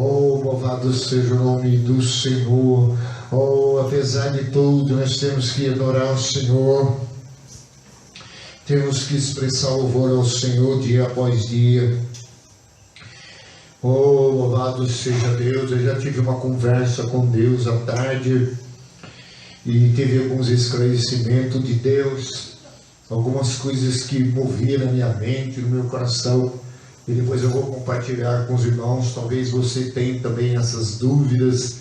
Oh, louvado seja o nome do Senhor. Oh, apesar de tudo, nós temos que adorar o Senhor. Temos que expressar louvor ao Senhor dia após dia. Oh, louvado seja Deus. Eu já tive uma conversa com Deus à tarde e teve alguns esclarecimentos de Deus, algumas coisas que moviam na minha mente, no meu coração, e depois eu vou compartilhar com os irmãos. Talvez você tenha também essas dúvidas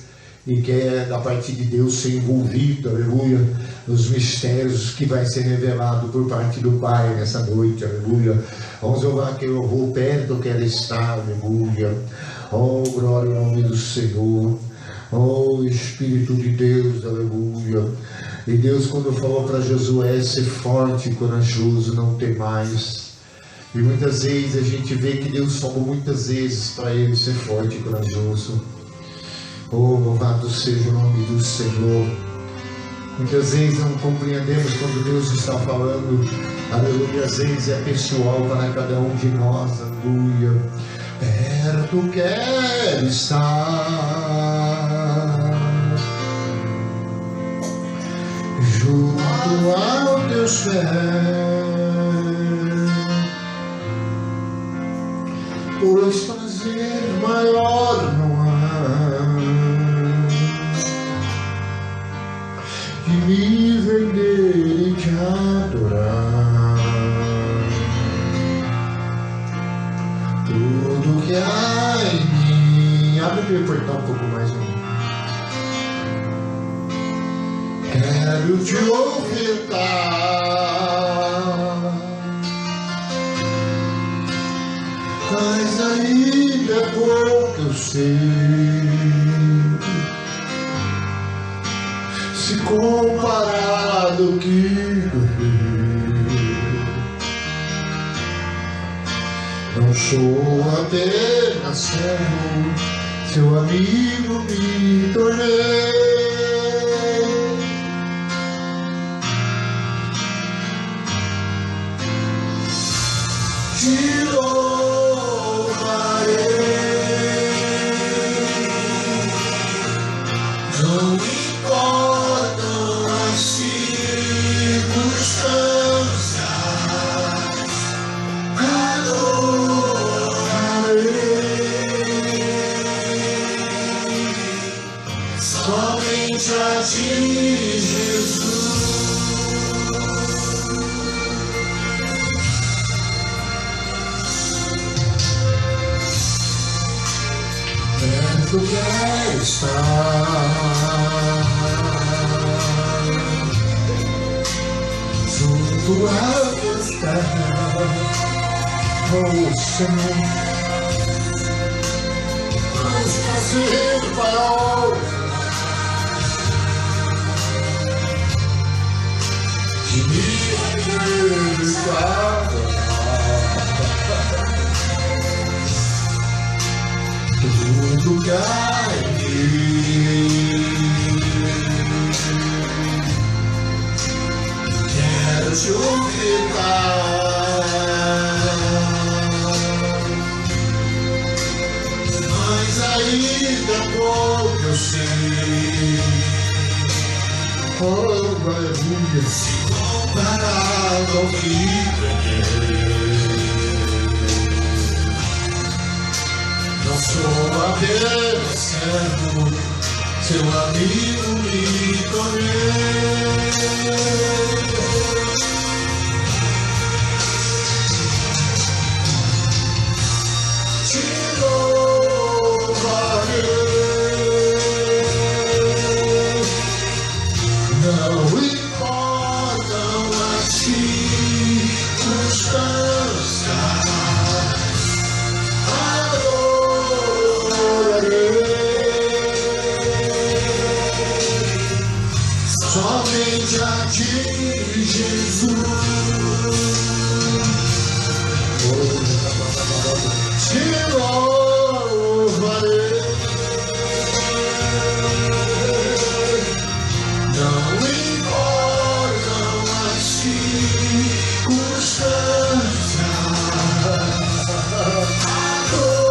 e quer da parte de Deus ser envolvido, aleluia, nos mistérios que vai ser revelado por parte do Pai nessa noite, aleluia. Vamos louvar que eu vou perto que ela está, aleluia. Oh, glória ao nome do Senhor. Oh, Espírito de Deus, aleluia. E Deus, quando falou para Josué ser forte e corajoso, não ter mais. E muitas vezes a gente vê que Deus falou muitas vezes para ele ser forte e corajoso. Oh, louvado seja o nome do Senhor. Muitas vezes não compreendemos quando Deus está falando, aleluia. Às vezes é pessoal para cada um de nós, aleluia. Perto quero estar, junto aos teus pés, pois prazer maior não há de me vender e te adorar. Tudo que há em mim. Abre meu portão um pouco mais um. Quero te ofertar, mas ainda é pouco eu sei, se comparado ao que não sou apenas servo, seu amigo me tornei. Te louvarei, não importam as circunstâncias, somente a ti, Jesus. Perto quero estar, junto a teus pés, oh Senhor. Mas prazer maior de me adorar. Tudo que há em mim, quero te ofertar, mas ainda pouco eu sei. Oh, aleluia, se comparado ao que ganhei. Não sou apenas servo, seu amigo me tornei. Te louvarei, não importam as circunstâncias, somente a ti, Jesus. Te louvarei, não importam as circunstâncias, adorarei.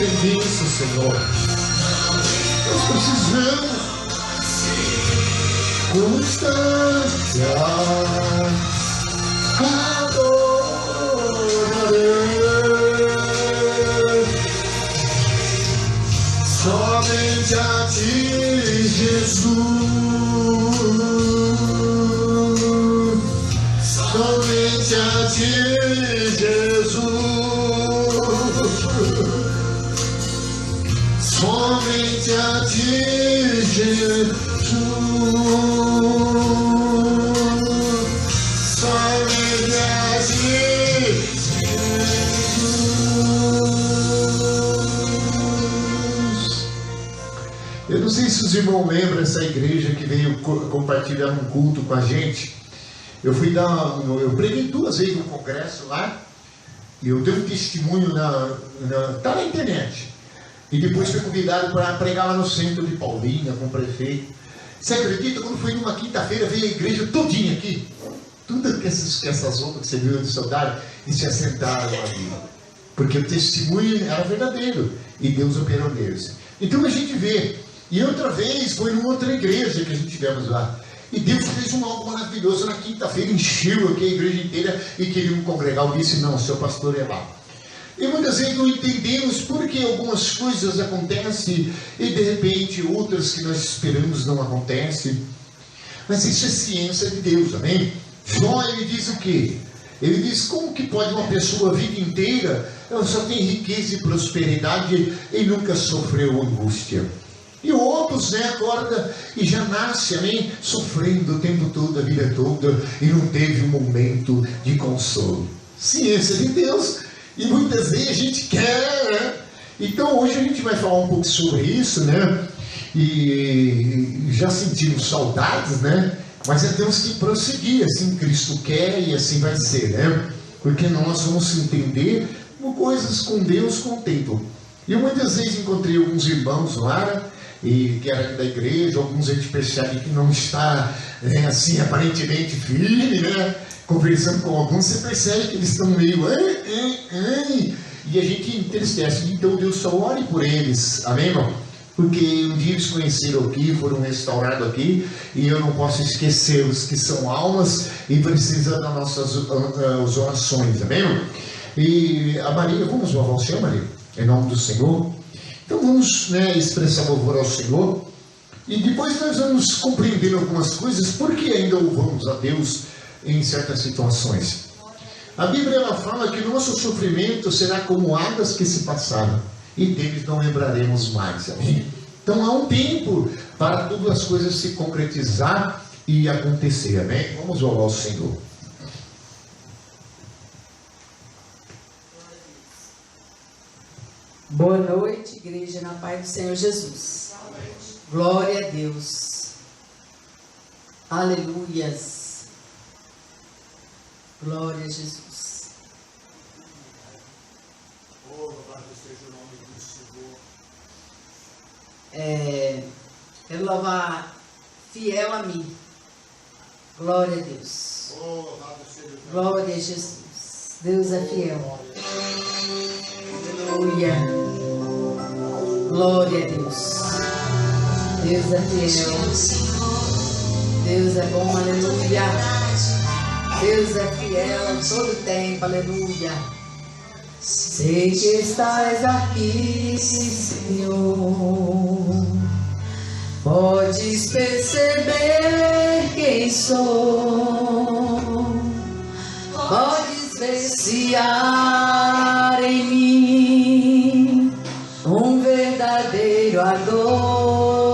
serviço, Senhor. Nós precisamos constância, adorarei somente a Ti, Jesus, somente a Ti, Jesus, somente a Ti, Jesus, somente a Ti, Jesus. Eu não sei se os irmãos lembram essa igreja que veio compartilhar um culto com a gente. Eu preguei 2 vezes no congresso lá, e eu dei um testemunho tá na internet. E depois fui convidado para pregar lá no centro de Paulínia com o prefeito. Você acredita? Quando foi numa quinta-feira, veio a igreja todinha aqui. Tudo essas roupas que você viu de soldado, e se assentaram ali. Porque o testemunho era verdadeiro. E Deus operou neles. Então a gente vê. E outra vez foi numa outra igreja que a gente tivemos lá. E Deus fez algo maravilhoso na quinta-feira, encheu aqui a igreja inteira e queriam congregar. Eu disse, não, seu pastor é lá. E muitas vezes não entendemos por que algumas coisas acontecem e de repente outras que nós esperamos não acontecem. Mas isso é ciência de Deus, amém? Jó, ele diz o quê? Ele diz, como que pode uma pessoa a vida inteira, ela só tem riqueza e prosperidade e nunca sofreu angústia? E outros, acorda e já nasce, amém? Sofrendo o tempo todo, a vida toda, e não teve um momento de consolo. Ciência de Deus. E muitas vezes a gente quer, né? Então hoje a gente vai falar um pouco sobre isso, né? E já sentimos saudades, né? Mas temos que prosseguir, assim Cristo quer e assim vai ser, né? Porque nós vamos entender coisas com Deus com o tempo. E eu muitas vezes encontrei alguns irmãos lá, e que eram da igreja, alguns a gente percebe que não está, assim, aparentemente firme, né? Conversando com alguns, você percebe que eles estão meio e a gente entristece. Então Deus só ore por eles, amém, irmão? Porque um dia eles conheceram aqui, foram restaurados aqui, e eu não posso esquecê-los, que são almas e precisam das nossas orações, amém, irmão? E a Maria, vamos louvar o Senhor, Maria, em nome do Senhor. Então vamos, expressar louvor ao Senhor, e depois nós vamos compreender algumas coisas, porque ainda louvamos a Deus em certas situações. A Bíblia ela fala que nosso sofrimento será como águas que se passaram, e deles não lembraremos mais, amém? Então há um tempo para todas as coisas se concretizar e acontecer, amém? Vamos louvar ao Senhor. Boa noite, igreja, na paz do Senhor Jesus. Glória a Deus. Aleluias. Glória a Jesus. Louvado seja o nome do Senhor. Quero louvar fiel a mim. Glória a Deus. Glória a Jesus. Deus é fiel. Aleluia. Glória a Deus. Deus é fiel. Deus é bom, aleluia. Deus é fiel a todo tempo, aleluia. Sei que estás aqui, Senhor. Podes perceber quem sou. Podes ver se há em mim um verdadeiro adorador.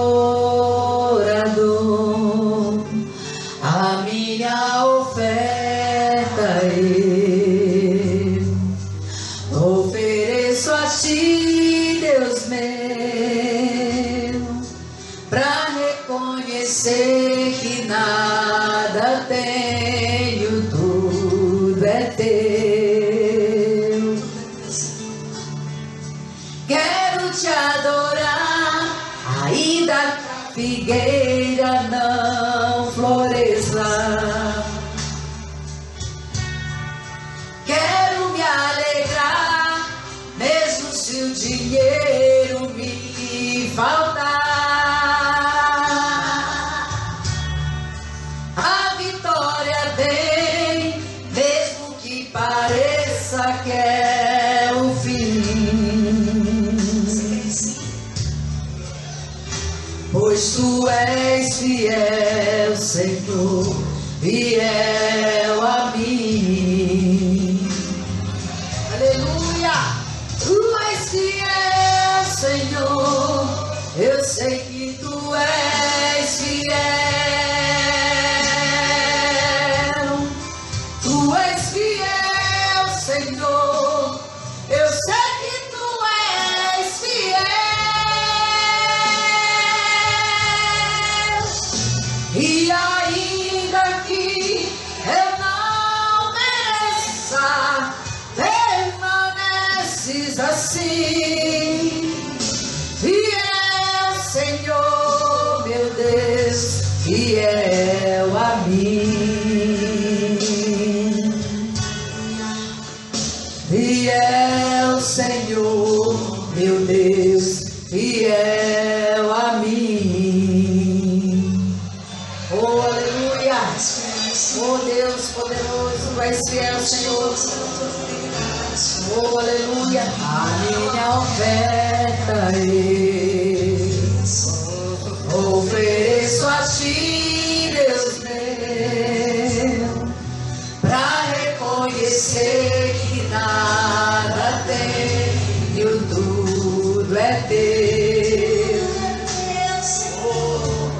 A minha oferta eu ofereço a ti, Deus meu, pra reconhecer que nada tenho, tudo é teu. Quero te adorar, ainda a figueira não floresça. Quero me alegrar, mesmo se o dinheiro fiel, Senhor, fiel a mim. Aleluia! Tu és fiel, Senhor, eu sei que tu és fiel. Tu és fiel, Senhor, eu sei que tu és fiel. E ainda que eu não mereça, permaneces assim. Fiel, Senhor, meu Deus, fiel a mim. Fiel, Senhor, meu Deus, fiel a mim. Oh, aleluia! Oh, Deus poderoso, tu és fiel, Senhor. Oh, aleluia! A minha oferta eu ofereço a ti, Deus meu, pra reconhecer que nada tenho, tudo é teu. Oh,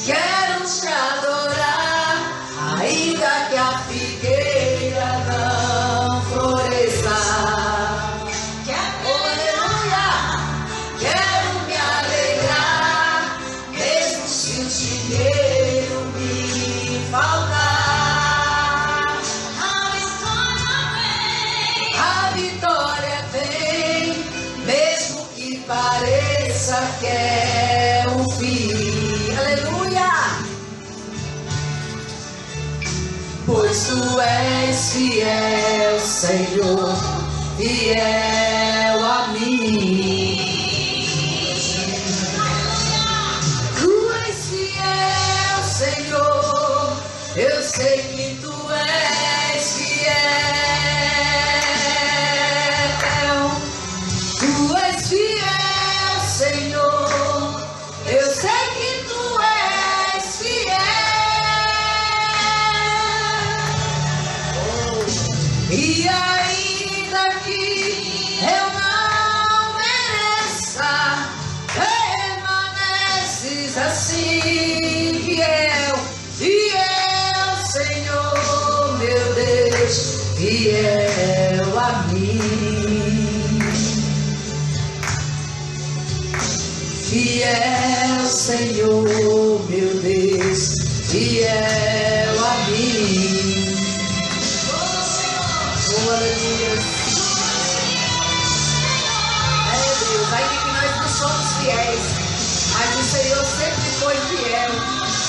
quero te adorar, ainda que a figueira não floresça. Aleluia! Quero me alegrar, mesmo se o dinheiro me faltar. A vitória vem, mesmo que pareça que é o fim. Aleluia! Pois tu és fiel, Senhor, fiel a mim. Tu és fiel, Senhor, eu sei que tu és fiel. Tu és fiel, Senhor, eu sei que tu és fiel. E ainda que eu não mereça, permaneces assim. Fiel, fiel, Senhor, meu Deus, fiel a mim. Fiel, Senhor, meu Deus, fiel a mim. Oh, aleluia. É, Deus, ainda que nós não somos fiéis, mas o Senhor sempre foi fiel.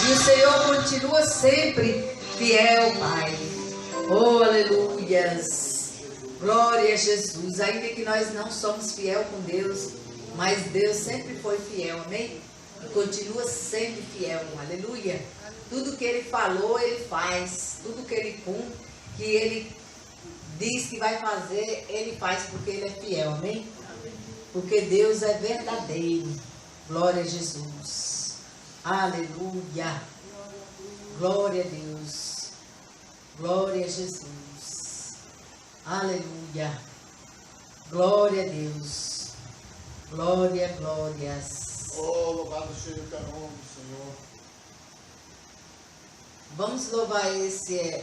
E o Senhor continua sempre fiel, Pai. Oh, aleluias. Glória a Jesus. Ainda que nós não somos fiel com Deus, mas Deus sempre foi fiel, amém? E continua sempre fiel, aleluia. Tudo que Ele falou, Ele faz. Tudo que Ele cumpre, que Ele diz que vai fazer, Ele faz porque Ele é fiel, amém? Porque Deus é verdadeiro. Glória a Jesus. Aleluia. Glória a Deus. Glória a Jesus. Aleluia. Glória a Deus. Glória, glórias. Oh, louvado seja o teu nome, Senhor. Vamos louvar esse.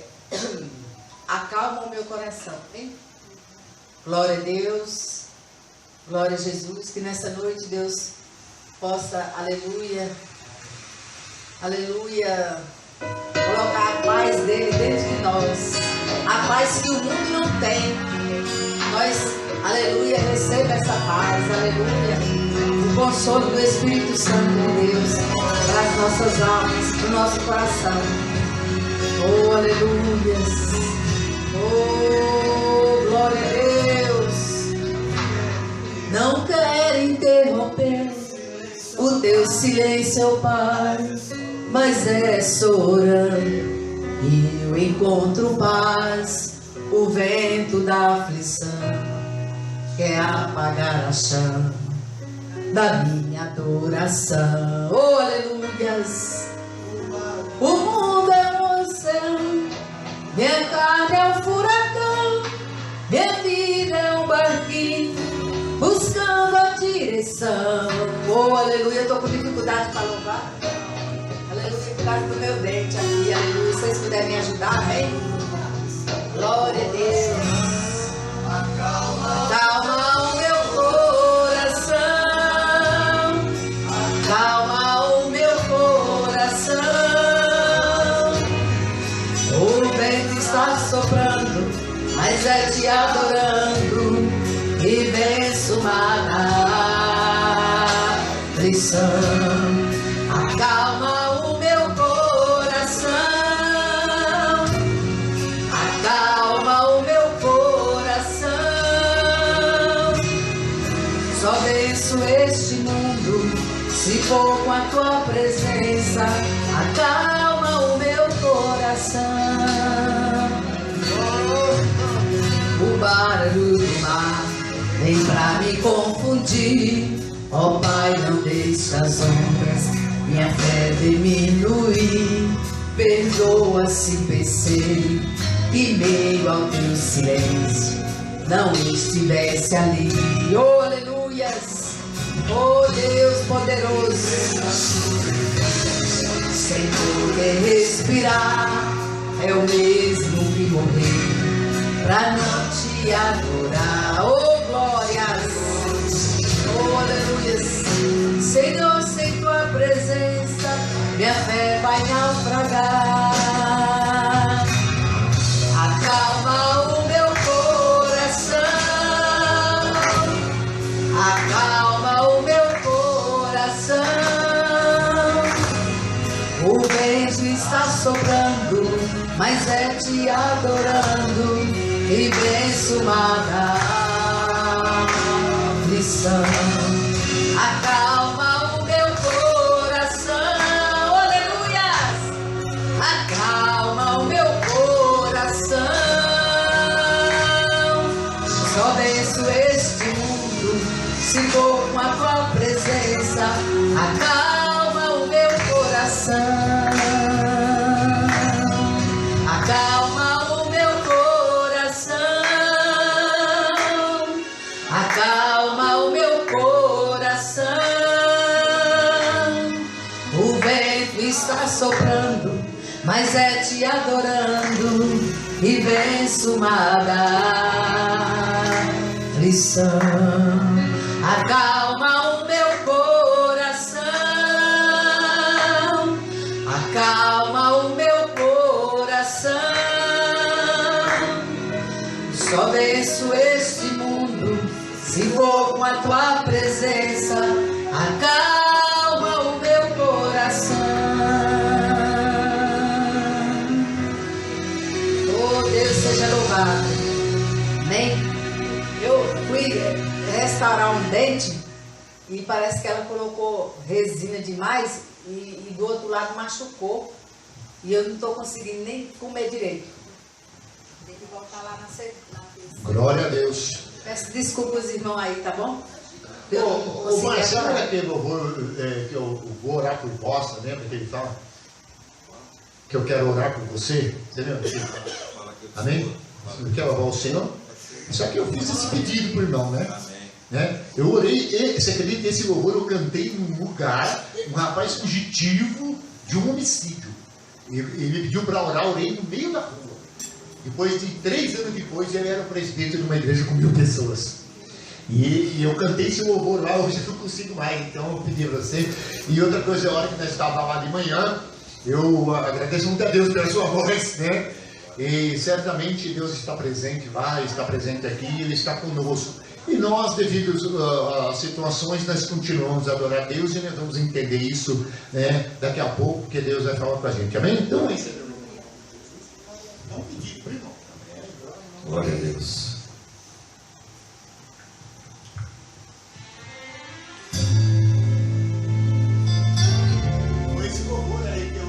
Acalma o meu coração, hein? Glória a Deus. Glória a Jesus. Que nessa noite Deus possa, aleluia, aleluia, colocar a paz dele dentro de nós. A paz que o mundo não tem. Nós, aleluia, receba essa paz, aleluia. O consolo do Espírito Santo de Deus para as nossas almas, para o nosso coração. Oh, aleluia. Oh, glória a Deus. Não quero interromper o teu silêncio, oh Pai, mas é só orando e eu encontro paz. O vento da aflição quer apagar a chama da minha adoração. Oh, aleluias. causa do meu dente aqui, aleluia. Se vocês puderem me ajudar, amém? Glória a Deus. Calma o meu coração, calma o meu coração. O vento está soprando, mas é te adorando e venço uma aflição. Acalma o meu coração, acalma o meu coração. Só venço este mundo se for com a tua presença. Acalma o meu coração. O barulho do mar vem pra me confundir. Ó Pai, não deixe as ondas minha fé diminuir. Perdoa se pensei que meio ao teu silêncio não estivesse ali. Oh, aleluias! Oh, Deus poderoso, sem poder respirar, é o mesmo que morrer pra não te adorar. Oh, glórias! Oh, aleluias! Senhor, sem tua presença minha fé vai naufragar. Acalma o meu coração, acalma o meu coração. O vento está soprando, mas é te adorando e venço uma aflição. Acalma o meu coração, aleluias! Acalma o meu coração. Só venço este mundo se for com a tua presença. Acalma o meu coração. Acalma o meu coração. Acalma o meu coração. O vento está soprando, mas é te adorando e venço uma aflição. Acalma o meu coração, acalma o meu coração. Só venço este mundo se for com a tua presença. Acalma o meu coração. Oh, Deus seja louvado. Amém? Eu fui restaurar um dente e parece que ela colocou resina demais e do outro lado machucou. E eu não estou conseguindo nem comer direito. Tem que voltar lá na Glória a Deus. Peço desculpas, irmão, aí, tá bom? Ô, Marcelo, sabe aquele louvor que eu vou orar por vós, lembra que ele fala? Que eu quero orar por você? Você lembra? Amém? Você quer orar ao Senhor? Só que eu fiz esse pedido pro irmão, né? Eu orei, você acredita que esse louvor eu cantei num lugar, um rapaz fugitivo de um homicídio. Ele me pediu para orar, orei no meio da rua. Depois de 3 anos depois, ele era o presbítero de uma igreja com 1000 pessoas. E eu cantei esse louvor lá, hoje eu não consigo mais, então eu pedi para você. E outra coisa, a hora que nós estávamos lá de manhã, eu agradeço muito a Deus pela sua voz, né? E certamente Deus está presente lá, está presente aqui, Ele está conosco. E nós, devido às situações, nós continuamos a adorar a Deus e nós vamos entender isso, né, daqui a pouco, porque Deus vai falar com a gente. Amém? Então, esse é meu nome. Vamos pedir para o irmão. Glória a Deus. Esse louvor aí que eu...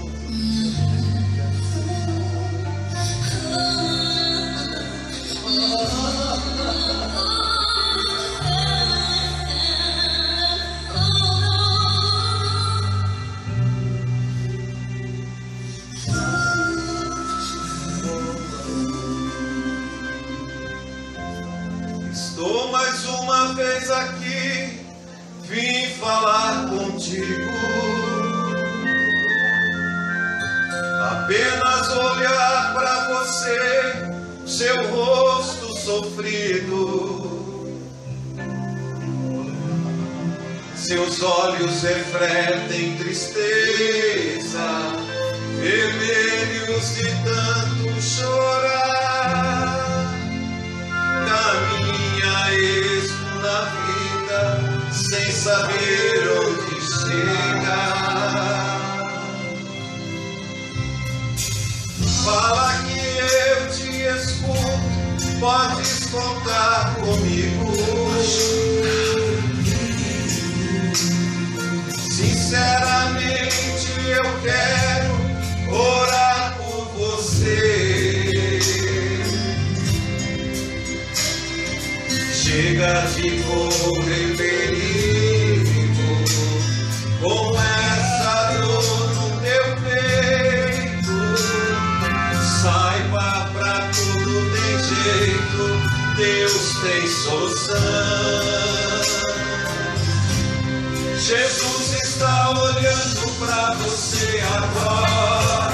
Estou mais uma vez aqui, vim falar contigo. apenas olhar para você, seu rosto sofrido. Seus olhos refletem tristeza, vermelhos de tanto chorar. Caminha esmo na vida, sem saber onde chegar. Fala que eu te escuto, podes contar comigo. Sinceramente eu quero orar por você. Chega de correr perigo com essa dor no teu peito. Saiba, pra tudo tem jeito, Deus tem solução. Jesus está olhando pra você agora.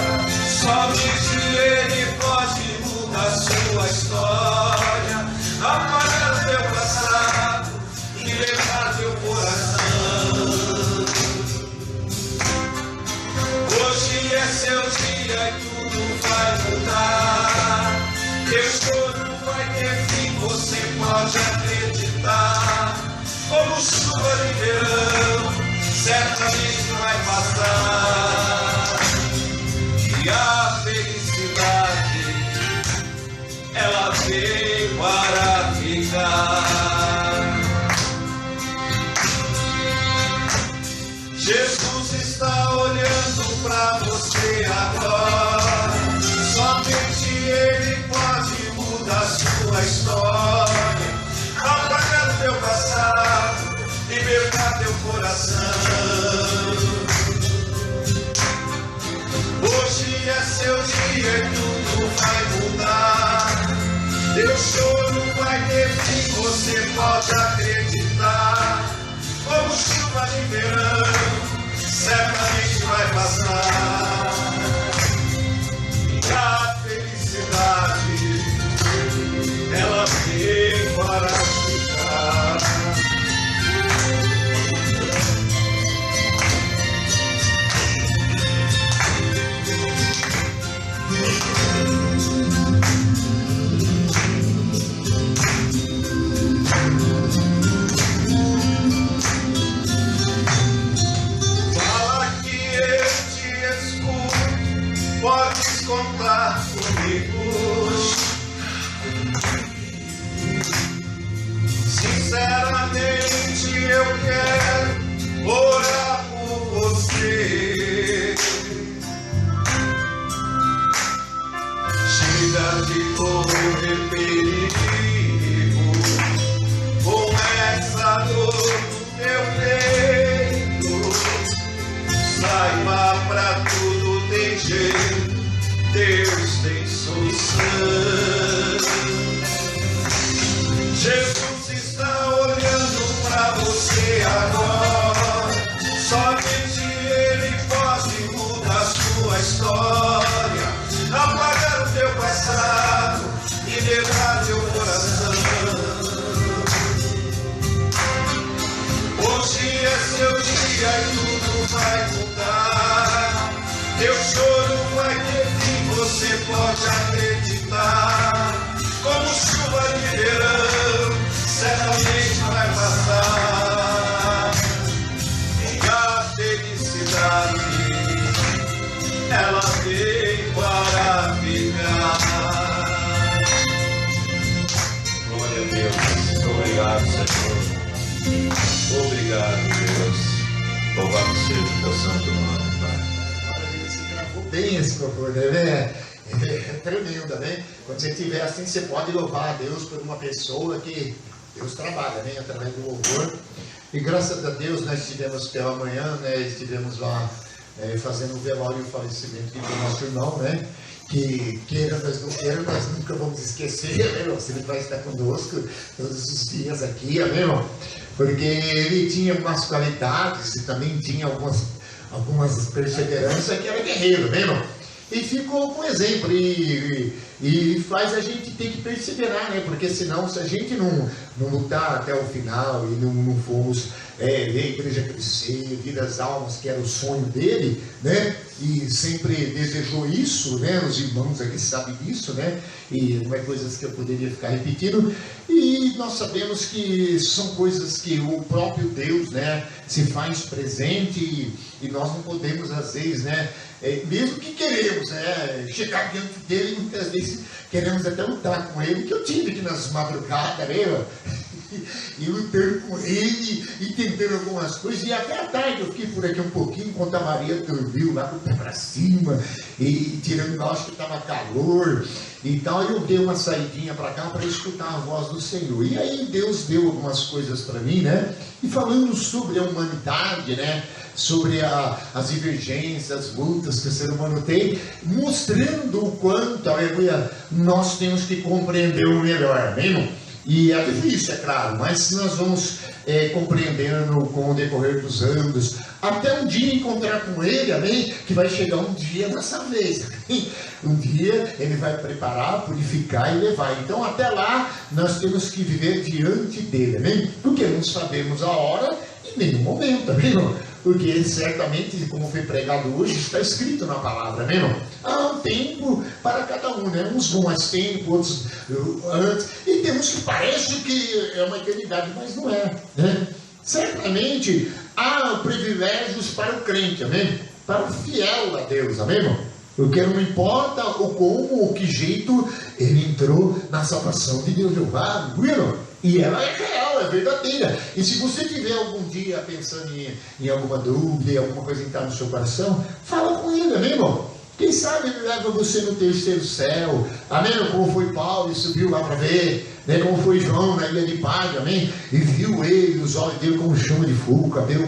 Somente Ele pode mudar sua história, apagar o teu passado e levar teu coração. Hoje é seu dia e tudo vai mudar. Teu choro vai ter fim, você pode acreditar. Como chuva de verão, certamente vai passar. E a felicidade, ela veio para ficar. Jesus está olhando para você agora. Somente Ele pode mudar sua história, apagar o teu passado, libertar teu coração. Hoje é seu dia e tudo vai mudar. Teu choro vai ter fim, você pode acreditar. Como chuva de verão, certamente vai passar. E a felicidade, ela veio para ficar. Fala que eu te escuto, podes contar comigo. Sinceramente eu quero orar por você. Chega de correr perigo com essa dor no teu peito. Saiba, pra tudo tem jeito, Deus tem solução. Jesus está olhando pra você agora. Somente Ele pode mudar sua história, apagar o teu passado e levar teu coração. Hoje é seu dia e tudo vai mudar. Teu choro vai ter fim, você pode acreditar. Como chuva de verão, certamente vai passar. E a felicidade, ela veio para ficar. Glória a Deus. Obrigado, Senhor. Obrigado, Deus. Louvado seja o teu santo nome, Pai. Bem esse louvor, né? É tremendo, né? Quando você estiver assim, você pode louvar a Deus por uma pessoa que Deus trabalha, né? Através do louvor. E graças a Deus nós estivemos pela manhã, né? Estivemos lá fazendo o velório e o falecimento do nosso irmão, né? Que queira nós não queira, nós nunca vamos esquecer, né, irmão? Ele vai estar conosco todos os dias aqui, amém, irmão? Porque ele tinha umas qualidades e também tinha algumas perseveranças que era guerreiro, né, irmão? E ficou com exemplo, e faz a gente ter que perseverar, né? Porque senão, se a gente não lutar até o final e não formos ver a igreja crescer, vir as almas, que era o sonho dele, né? E sempre desejou isso, né? Os irmãos aqui sabem disso, né? E não é coisas que eu poderia ficar repetindo. E nós sabemos que são coisas que o próprio Deus, né, se faz presente, e nós não podemos, às vezes, né, mesmo que queremos, né, chegar diante dele, muitas vezes queremos até lutar com ele, que eu tive aqui nas madrugadas, né, e lutando com ele, e tentando algumas coisas, e até à tarde eu fiquei por aqui um pouquinho, enquanto a Maria dormiu lá com o pé para cima, e tirando, eu acho que estava calor, e tal, eu dei uma saidinha para cá para escutar a voz do Senhor. E aí Deus deu algumas coisas para mim, né? E falando sobre a humanidade, né? Sobre as divergências, as lutas que o ser humano tem, mostrando o quanto, aleluia, nós temos que compreender o melhor, amém? E é difícil, é claro, mas nós vamos compreendendo com o decorrer dos anos, até um dia encontrar com ele, amém? Que vai chegar um dia dessa vez, amém? Um dia ele vai preparar, purificar e levar. Então até lá nós temos que viver diante dele, amém? Porque não sabemos a hora e nem o momento, amém? Porque certamente, como foi pregado hoje, está escrito na palavra, amém? Há um tempo para cada um, né? Uns vão mais tempo, outros antes, e temos que parece que é uma eternidade, mas não é, né? Certamente há privilégios para o crente, amém? Para o fiel a Deus, amém, irmão? Porque não importa o como, o que jeito ele entrou na salvação de Deus, viu? E ela é real, é verdadeira. E se você tiver algum dia pensando em alguma dúvida, alguma coisa entrar no seu coração, fala com ele, amém, irmão? Quem sabe ele leva você no terceiro céu, amém? Como foi Paulo e subiu lá para ver, né? Como foi João na ilha de Pádio, amém? E viu ele, os olhos dele como chama de fogo, cabelo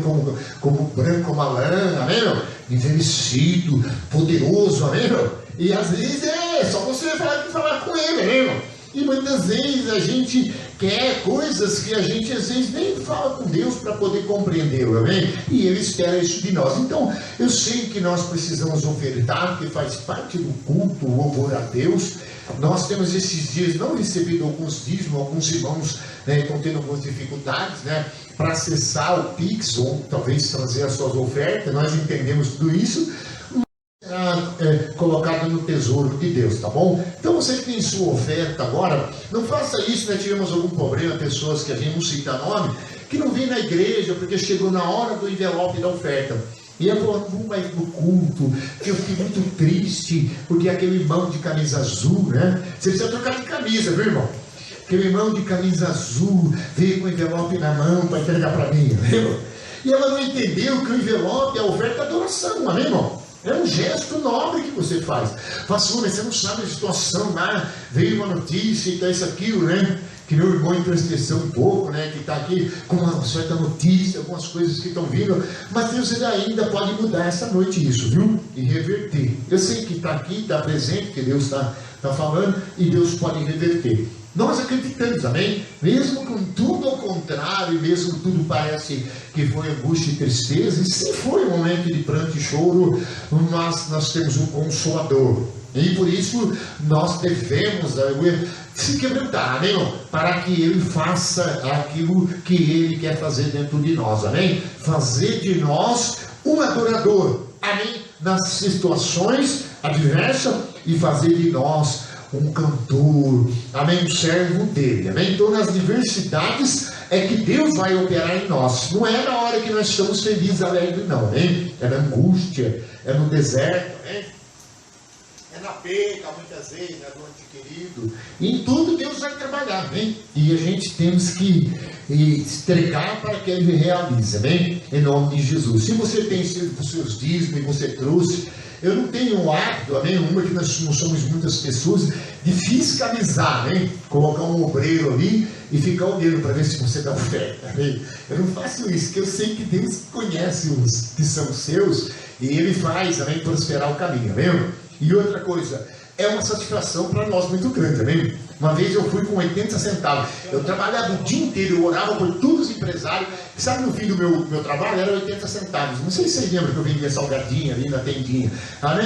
como branco como a lã, amém? Envelhecido, poderoso, amém? E às vezes só você falar com ele, amém? E muitas vezes a gente quer coisas que a gente às vezes nem fala com Deus para poder compreendê-lo, amém? E Ele espera isso de nós. Então, eu sei que nós precisamos ofertar, porque faz parte do culto, o louvor a Deus. Nós temos esses dias não recebido alguns dízimos, alguns irmãos, né, estão tendo algumas dificuldades, né, para acessar o Pix, ou talvez trazer as suas ofertas. Nós entendemos tudo isso. Colocado no tesouro de Deus, tá bom? Então você que tem sua oferta agora, não faça isso, né? Tivemos algum problema, pessoas que a gente não cita nome, que não vem na igreja porque chegou na hora do envelope da oferta. E ela falou, não vai no culto, que eu fiquei muito triste, porque aquele irmão de camisa azul, né? Você precisa trocar de camisa, viu, irmão? Aquele irmão de camisa azul veio com o envelope na mão para entregar para mim, viu? E ela não entendeu que o envelope é a oferta da doação, amém, irmão? É um gesto nobre que você faz. Pastor, mas você não sabe a situação lá, veio uma notícia e tá isso, aquilo, né? Que meu irmão entristeceu um pouco, né? Que está aqui com uma certa notícia, algumas coisas que estão vindo. Mas Deus ainda pode mudar essa noite isso, viu? E reverter. Eu sei que está aqui, está presente, que Deus está falando, e Deus pode reverter. Nós acreditamos, amém? Mesmo com tudo ao contrário, mesmo tudo parece que foi angústia e tristeza, e se foi um momento de pranto e choro, mas nós temos um Consolador. E por isso nós devemos se quebrantar, amém? Para que Ele faça aquilo que Ele quer fazer dentro de nós, amém? Fazer de nós um adorador, amém? Nas situações adversas, e fazer de nós um cantor, amém? Um servo dele, amém? Então nas diversidades é que Deus vai operar em nós. Não é na hora que nós estamos felizes, alegres, não, amém? É na angústia, é no deserto, amém? É na perca, muitas vezes, né, do ante querido. E em tudo Deus vai trabalhar, amém? E a gente temos que entregar para que Ele realize, amém? Em nome de Jesus. Se você tem os seus dízimos e você trouxe, eu não tenho o hábito, amém? Uma que nós não somos muitas pessoas, de fiscalizar, amém? Colocar um obreiro ali e ficar olhando para ver se você dá oferta, amém? Eu não faço isso, porque eu sei que Deus conhece os que são seus e Ele faz, amém? Prosperar o caminho, amém? E outra coisa, é uma satisfação para nós muito grande, amém? Uma vez eu fui com 80 centavos, eu trabalhava o dia inteiro, eu orava por todos os empresários, sabe, no fim do meu trabalho era 80 centavos, não sei se vocês lembram que eu vendia salgadinho ali na tendinha, amém?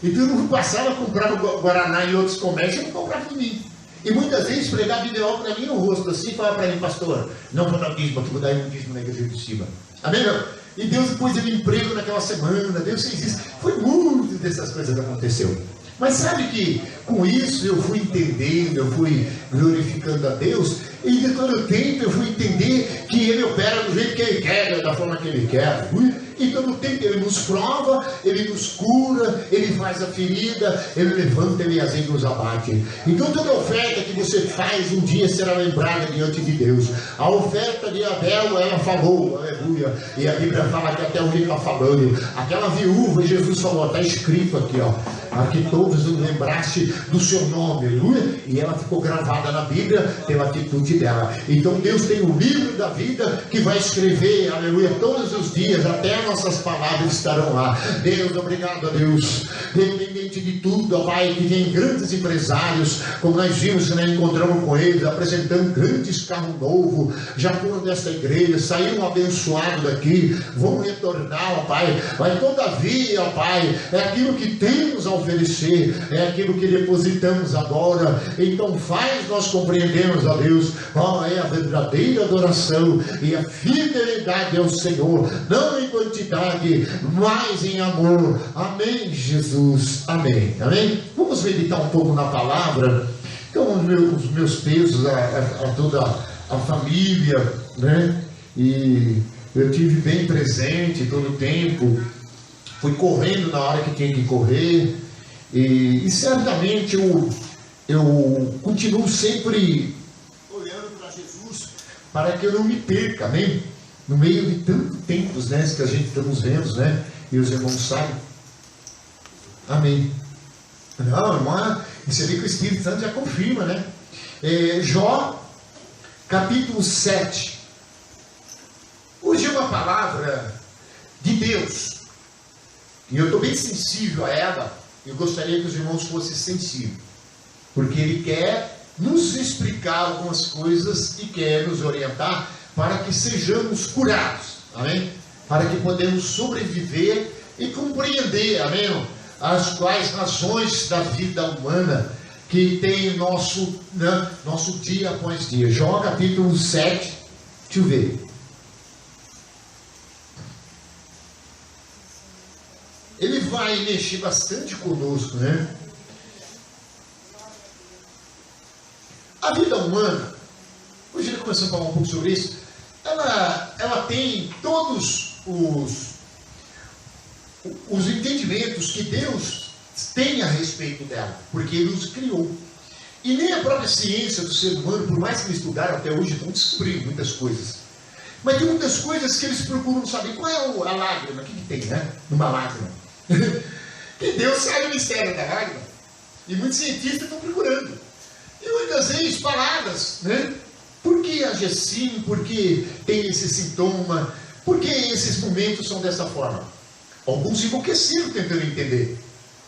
Então eu não passava a comprar Guaraná em outros comércios, eu não comprava em mim. E muitas vezes pregava ideal para mim no rosto, assim, falava para mim, pastor, não vou dar dízimo, aqui vou dar um dízimo na igreja de cima. Amém, meu? E Deus depois ele emprego naquela semana, Deus fez isso. Foi muito dessas coisas que aconteceu. Mas sabe que com isso eu fui entendendo, eu fui glorificando a Deus, e de todo o tempo eu fui entender que Ele opera do jeito que Ele quer, da forma que Ele quer. E todo o tempo Ele nos prova, Ele nos cura, Ele faz a ferida, Ele levanta, Ele às vezes nos abate. Então toda oferta que você faz um dia será lembrada diante de Deus. A oferta de Abel, ela falou, aleluia, e a Bíblia fala que até hoje está falando. Aquela viúva, Jesus falou, está escrito aqui, ó, para que todos nos lembrassem do seu nome, aleluia, e ela ficou gravada na Bíblia pela atitude dela. Então Deus tem o livro da vida que vai escrever, aleluia, todos os dias, até nossas palavras estarão lá. Deus, obrigado a Deus, independente de tudo, ó Pai, que vem grandes empresários, como nós vimos, né, encontramos com eles, apresentando grandes carros novos, já foram desta igreja, saíram abençoados daqui, vão retornar, ó Pai, mas todavia, ó Pai, é aquilo que temos a oferecer, é aquilo que depositamos agora. Então faz nós compreendermos, ó Deus, qual é a verdadeira adoração e a fidelidade ao Senhor, não em quantidade, mas em amor. Amém, Jesus, amém, amém. Vamos meditar um pouco na palavra. Então os meus textos a toda a família, né, e eu tive bem presente todo o tempo, fui correndo na hora que tinha que correr, e certamente eu continuo sempre olhando para Jesus, para que eu não me perca, amém? No meio de tantos tempos, né, que a gente estamos vendo, né, e os irmãos sabem, amém. Não, irmã, você vê que o Espírito Santo já confirma, né? Jó, capítulo 7. Hoje é uma palavra de Deus, e eu estou bem sensível a ela. Eu gostaria que os irmãos fossem sensíveis, porque Ele quer nos explicar algumas coisas e quer nos orientar para que sejamos curados, amém? Para que podemos sobreviver e compreender, amém? As quais razões da vida humana que tem nosso dia após dia. Jó capítulo 7, deixa eu ver. Ele vai mexer bastante conosco, né? A vida humana, hoje ele começou a falar um pouco sobre isso, ela tem todos os entendimentos que Deus tem a respeito dela, porque Ele nos criou. E nem a própria ciência do ser humano, por mais que eles estudaram até hoje, estão descobrindo muitas coisas. Mas tem muitas coisas que eles procuram saber. Qual é a lágrima? O que tem, né? Numa lágrima. Que Deus sabe o mistério da lágrima. E muitos cientistas estão procurando. E muitas vezes palavras, né? Por que age assim? Por que tem esse sintoma? Por que esses momentos são dessa forma? Alguns enlouqueceram tentando entender.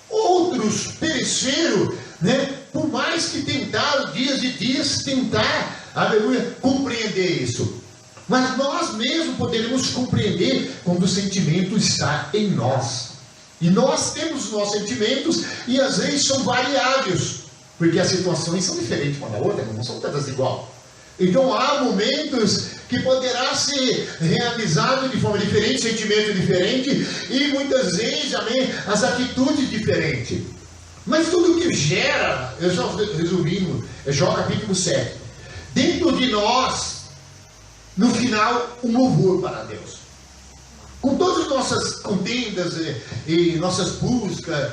Outros pereceram, né? Por mais que tentaram dias e dias tentar, aleluia, compreender isso. Mas nós mesmos poderemos compreender quando o sentimento está em nós. E nós temos os nossos sentimentos e às vezes são variáveis, porque as situações são diferentes uma da outra, não são todas iguais. Então há momentos que poderá ser realizado de forma diferente, sentimento diferente, e muitas vezes, amém, as atitudes diferentes. Mas tudo que gera, eu só resumindo, é Jó capítulo 7. Dentro de nós, no final, um louvor para Deus. Com todas as nossas contendas e nossas buscas,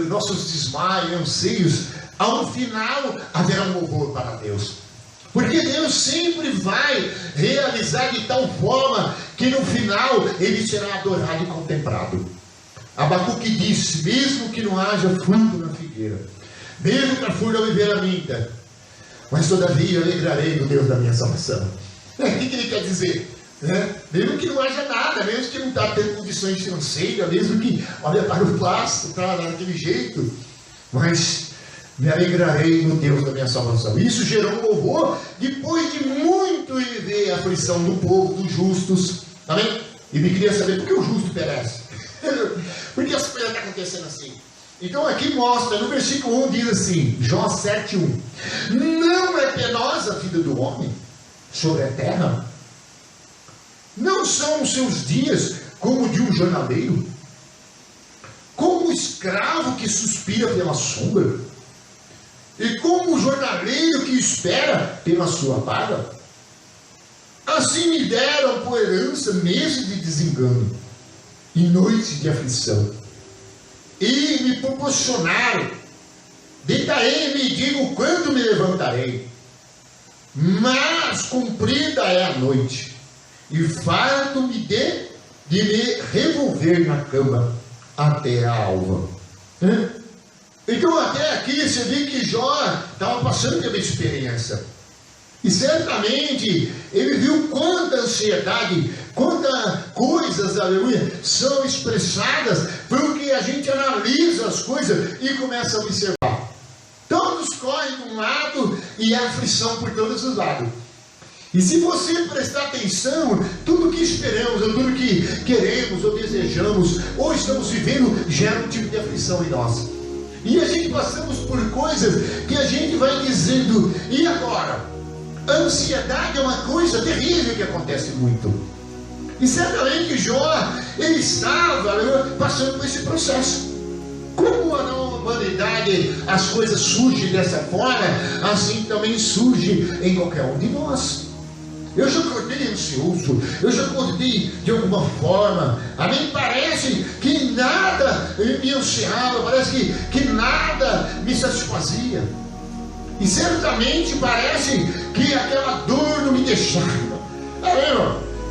nossos desmaios, anseios, ao final haverá um louvor para Deus. Porque Deus sempre vai realizar de tal forma que no final Ele será adorado e contemplado. Abacuque disse, mesmo que não haja fruto na figueira, mesmo que a folha da oliveira minta, mas todavia eu alegrarei no Deus da minha salvação. O que ele quer dizer? Mesmo que não haja nada, mesmo que não está tendo condições financeiras, mesmo que olha para o plástico, está daquele jeito, mas me alegrarei no Deus da minha salvação. Isso gerou um louvor depois de muito ver a aflição do povo, dos justos. Amém? E me queria saber por que o justo perece. Por que as coisas estão acontecendo assim? Então aqui mostra, no versículo 1 diz assim, Jó 7:1: não é penosa a vida do homem sobre a terra? Não são os seus dias como de um jornaleiro? Como o escravo que suspira pela sombra? E como o jornaleiro que espera pela sua paga? Assim me deram por herança meses de desengano e noites de aflição, e me proporcionaram. Deitarei-me e digo quando me levantarei, mas comprida é a noite, e farto-me de me revolver na cama até a alva. Então até aqui você vê que Jó estava passando pela experiência, e certamente ele viu quanta ansiedade, quantas coisas, aleluia, são expressadas porque a gente analisa as coisas e começa a observar. Todos correm de um lado e há aflição por todos os lados. E se você prestar atenção, tudo que esperamos, ou tudo que queremos, ou desejamos, ou estamos vivendo, gera um tipo de aflição em nós. E a gente passamos por coisas que a gente vai dizendo, e agora? A ansiedade é uma coisa terrível que acontece muito. E certamente Jó, ele estava passando por esse processo. Como na humanidade as coisas surgem dessa forma, assim também surge em qualquer um de nós. Eu já acordei ansioso, eu já acordei de alguma forma, a mim parece que nada me ansiava, parece que nada me satisfazia. E certamente parece que aquela dor não me deixava.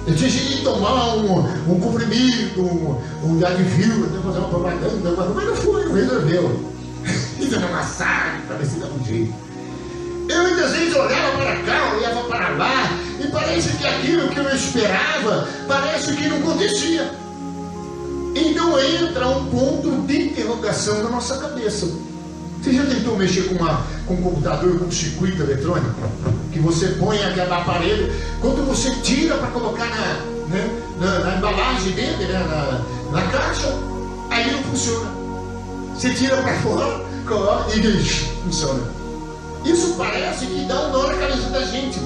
Eu tinha que tomar um comprimido, um Advil, fazer uma propaganda, mas não foi, não resolveu. Fiz uma massagem para ver se dava um jeito. Eu muitas vezes olhava para cá, olhava para lá, e parece que aquilo que eu esperava, parece que não acontecia. Então entra um ponto de interrogação na nossa cabeça. Você já tentou mexer com um computador com um circuito eletrônico? Que você põe aquele aparelho, quando você tira para colocar na embalagem dele, na caixa, aí não funciona. Você tira para fora, coloca e funciona. Isso parece que dá um nó na cabeça da gente.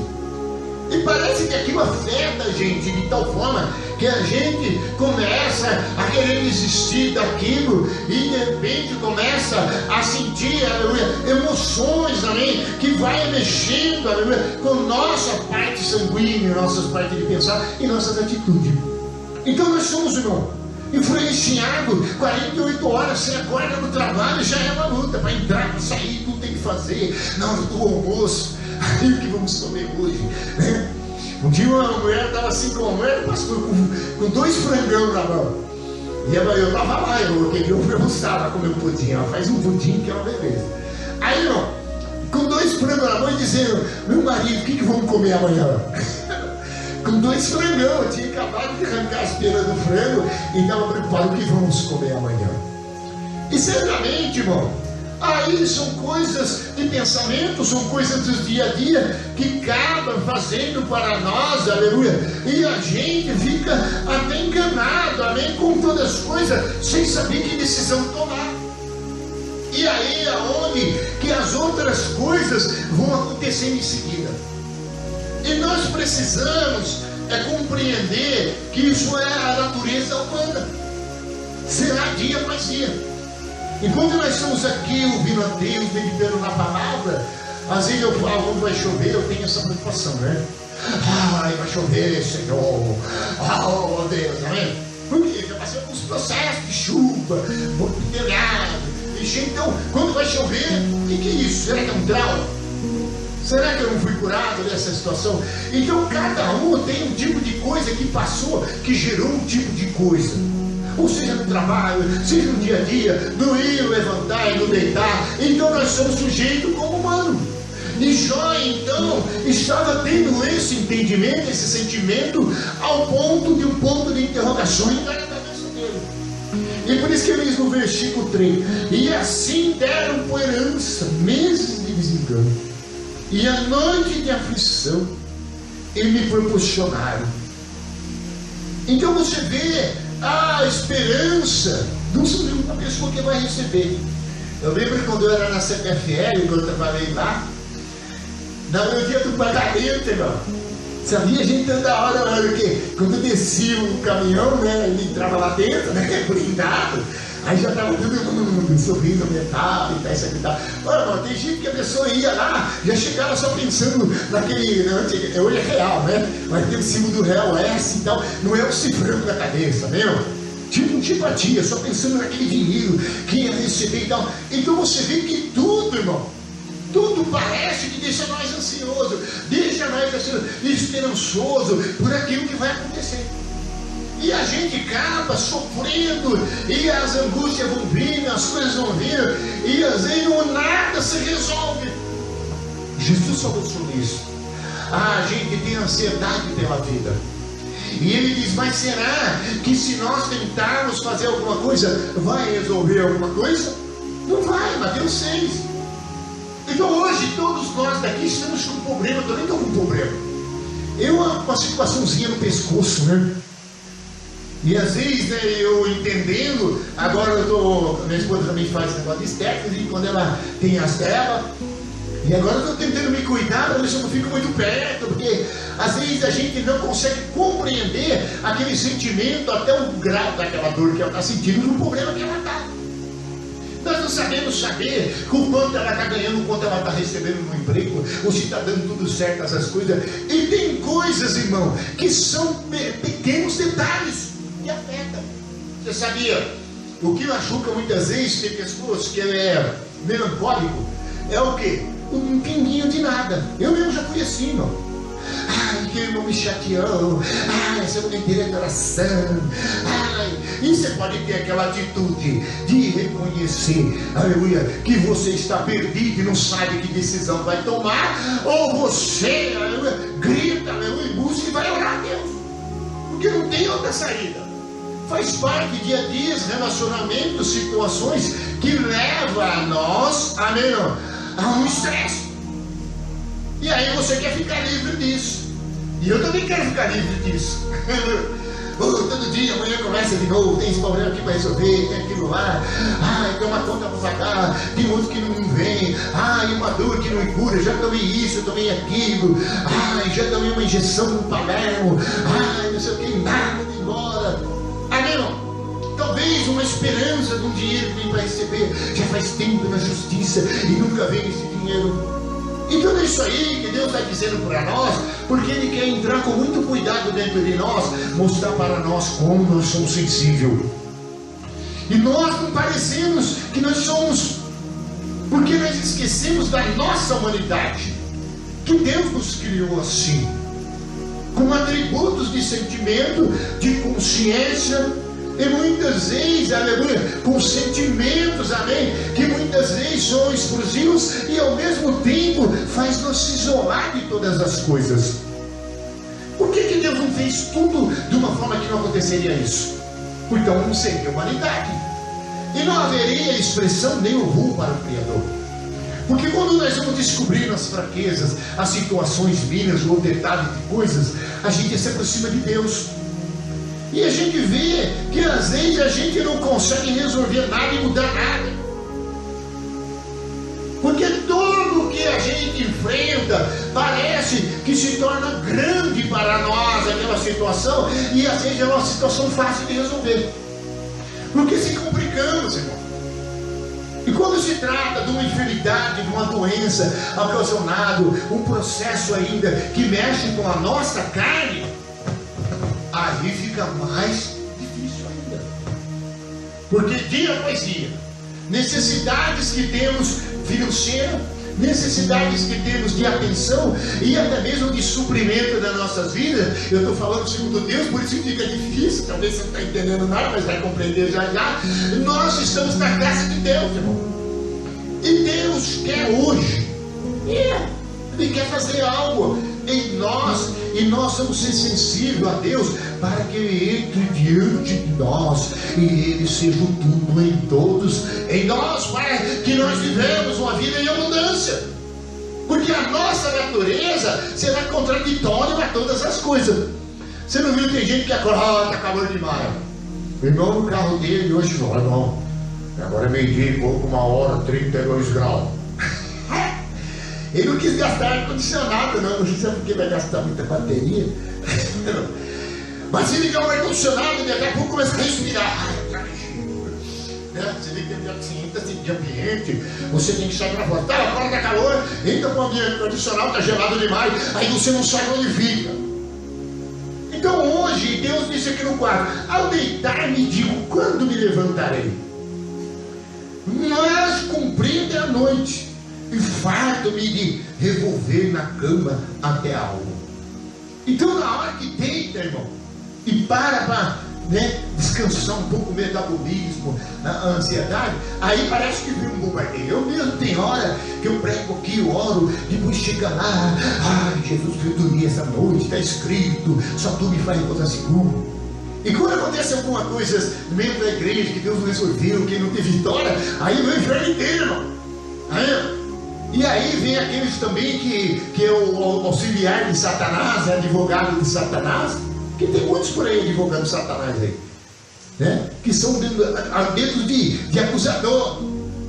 E parece que aquilo afeta a gente de tal forma que a gente começa a querer desistir daquilo e de repente começa a sentir, aleluia, emoções, amém, que vai mexendo, aleluia, com nossa parte sanguínea, nossas partes de pensar e nossas atitudes. Então nós somos, irmão, influenciado 48 horas, você acorda no trabalho, já é uma luta para entrar, para sair, tudo tem que fazer. Não, do almoço, aí o que vamos comer hoje, né? Um dia uma mulher estava assim com a mulher, pastor, com 2 frangão na mão. E eu estava lá, eu queria almoçar para comer um pudim. Ela faz um pudim que é uma beleza. Aí, ó, com 2 frangos na mão e dizendo, meu marido, o que vamos comer amanhã? Com 2 frangão, eu tinha acabado de arrancar as penas do frango e estava preocupado o que vamos comer amanhã. E certamente, irmão, aí são coisas de pensamento, são coisas do dia a dia que acabam fazendo para nós, aleluia, e a gente fica até enganado, amém, com todas as coisas, sem saber que decisão tomar. E aí é onde que as outras coisas vão acontecendo em seguida. E nós precisamos compreender que isso é a natureza humana. Será dia após dia. Enquanto nós estamos aqui ouvindo a Deus, meditando na palavra, às vezes eu falo, quando vai chover, eu tenho essa preocupação, né? Ai, vai chover, Senhor. Oh, Deus, amém? Porque já passei alguns processos de chuva, muito telhado. Então, quando vai chover, o que é isso? Será que é um trauma? Será que eu não fui curado dessa situação? Então, cada um tem um tipo de coisa que passou, que gerou um tipo de coisa. Ou seja, no trabalho, seja no dia a dia, no ir, no levantar e no deitar. Então nós somos sujeitos como humano. E Jó, então, estava tendo esse entendimento, esse sentimento, ao ponto de um ponto de interrogação na cabeça dele. E por isso que ele diz no versículo 3, e assim deram por herança meses de desengano, e a noite de aflição, e me proporcionaram. Então você vê a esperança Não sou uma pessoa que vai receber. Eu lembro quando eu era na CPFL, quando eu trabalhei lá, no dia do pagamento, irmão. Sabia, a gente toda hora, porque quando descia o caminhão, né, ele entrava lá dentro, né, blindado, aí já estava todo mundo sorrindo, metal e tal, isso aqui e tal. Olha, irmão, tem gente que a pessoa ia lá, já chegava só pensando naquele, né, hoje é real, né, mas tem o símbolo do real S e tal, não é o cifrão na cabeça, né, irmão? Tipo antipatia, só pensando naquele dinheiro que ia receber e tal. Então você vê que tudo, irmão, tudo parece que deixa nós ansiosos, deixa nós esperançoso por aquilo que vai acontecer. E a gente acaba sofrendo, e as angústias vão vindo, as coisas vão vindo, e às vezes nada se resolve. Jesus falou sobre isso. A gente tem ansiedade pela vida. E ele diz, mas será que se nós tentarmos fazer alguma coisa, vai resolver alguma coisa? Não vai, Mateus 6. Então hoje todos nós daqui estamos com um problema, eu também estou com um problema. Eu com uma situaçãozinha no pescoço, né? E às vezes, né, eu entendendo, agora eu estou, minha esposa também faz negócio de estética, e quando ela tem as dela, e agora eu estou tentando me cuidar, para ver se eu não fico muito perto, porque às vezes a gente não consegue compreender aquele sentimento, até o grau daquela dor que ela está sentindo, no problema que ela está. Nós não sabemos saber com quanto ela está ganhando, quanto ela está recebendo no emprego, ou se está dando tudo certo, essas coisas. E tem coisas, irmão, que são pequenos detalhes que afetam. Você sabia? O que machuca muitas vezes, tem pessoas que é melancólico, é o quê? Um pinguinho de nada. Eu mesmo já fui assim, irmão. Ai, que irmão me chateou. Ai, essa mulher inteira de oração. Ai, e você pode ter aquela atitude de reconhecer, aleluia, que você está perdido e não sabe que decisão vai tomar, ou você, aleluia, grita, aleluia, busca e vai orar a Deus, porque não tem outra saída. Faz parte de dia a dia, relacionamentos, situações que levam a nós, amém, a um estresse. E aí você quer ficar livre disso. E eu também quero ficar livre disso. Todo dia, amanhã começa de novo, tem esse problema aqui para resolver, tem aquilo lá. Ai, tem uma conta para pagar, tem outro que não vem. Ai, uma dor que não cura, já tomei isso, tomei aquilo. Ai, já tomei uma injeção no Palermo. Ai, não sei o que, nada de embora. Amém, irmão? Talvez uma esperança de um dinheiro que vem para receber. Já faz tempo na justiça e nunca vem esse dinheiro. E tudo isso aí que Deus está dizendo para nós, porque Ele quer entrar com muito cuidado dentro de nós, mostrar para nós como nós somos sensíveis. E nós não parecemos que nós somos, porque nós esquecemos da nossa humanidade, que Deus nos criou assim, com atributos de sentimento, de consciência, e muitas vezes, aleluia, com sentimentos, amém, que muitas vezes são explosivos e ao mesmo tempo faz nos isolar de todas as coisas. Por que Deus não fez tudo de uma forma que não aconteceria isso? Então não seria humanidade. E não haveria expressão nem louvor para o Criador. Porque quando nós vamos descobrindo as fraquezas, as situações minhas ou detalhes de coisas, a gente se aproxima de Deus. E a gente vê que às vezes a gente não consegue resolver nada e mudar nada. Porque tudo que a gente enfrenta parece que se torna grande para nós aquela situação, e às vezes é uma situação fácil de resolver. Porque se complicamos, irmão. E quando se trata de uma enfermidade, de uma doença ocasionada, um processo ainda que mexe com a nossa carne, aí fica mais difícil ainda. Porque dia após dia, necessidades que temos financeiras, necessidades que temos de atenção e até mesmo de suprimento das nossas vidas. Eu estou falando segundo Deus, por isso fica difícil. Talvez você não está entendendo nada, mas vai compreender já já. Nós estamos na graça de Deus, irmão. E Deus quer hoje, Ele quer fazer algo em nós, e nós vamos ser sensíveis a Deus para que Ele entre diante de nós e Ele seja o tudo em todos, em nós, para que nós vivemos uma vida em abundância, porque a nossa natureza será contraditória a todas as coisas. Você não viu que tem gente que acorda, está calor demais, O irmão no carro dele hoje falou: irmão, agora é meio-dia e pouco, 1h, 32 graus. Ele não quis gastar ar-condicionado, não sei se é porque vai gastar muita bateria. Mas se ligar o ar-condicionado, daqui a pouco começa a respirar. Você tem que ter de ambiente, você tem que sair para fora. Tá, agora está calor, entra com o ambiente tradicional, está gelado demais, aí você não sabe onde fica. Então hoje, Deus disse aqui no quadro: ao deitar-me digo, quando me levantarei? Mas compreende a noite, e farto-me de revolver na cama até a alma. Então na hora que deita, irmão, e para descansar um pouco o metabolismo, a ansiedade, aí parece que vem um bombardeio. Eu mesmo tenho hora que eu prego aqui, eu oro, depois chega lá: ai, Jesus, eu dormi essa noite, está escrito, só tu me faz repousar seguro. E quando acontece alguma coisa dentro da igreja que Deus não resolveu, que não teve vitória, aí vem o inferno inteiro, irmão. E aí vem aqueles também que é o auxiliar de Satanás, é advogado de Satanás, que tem muitos por aí advogando Satanás aí, né? Que são dedos de acusador,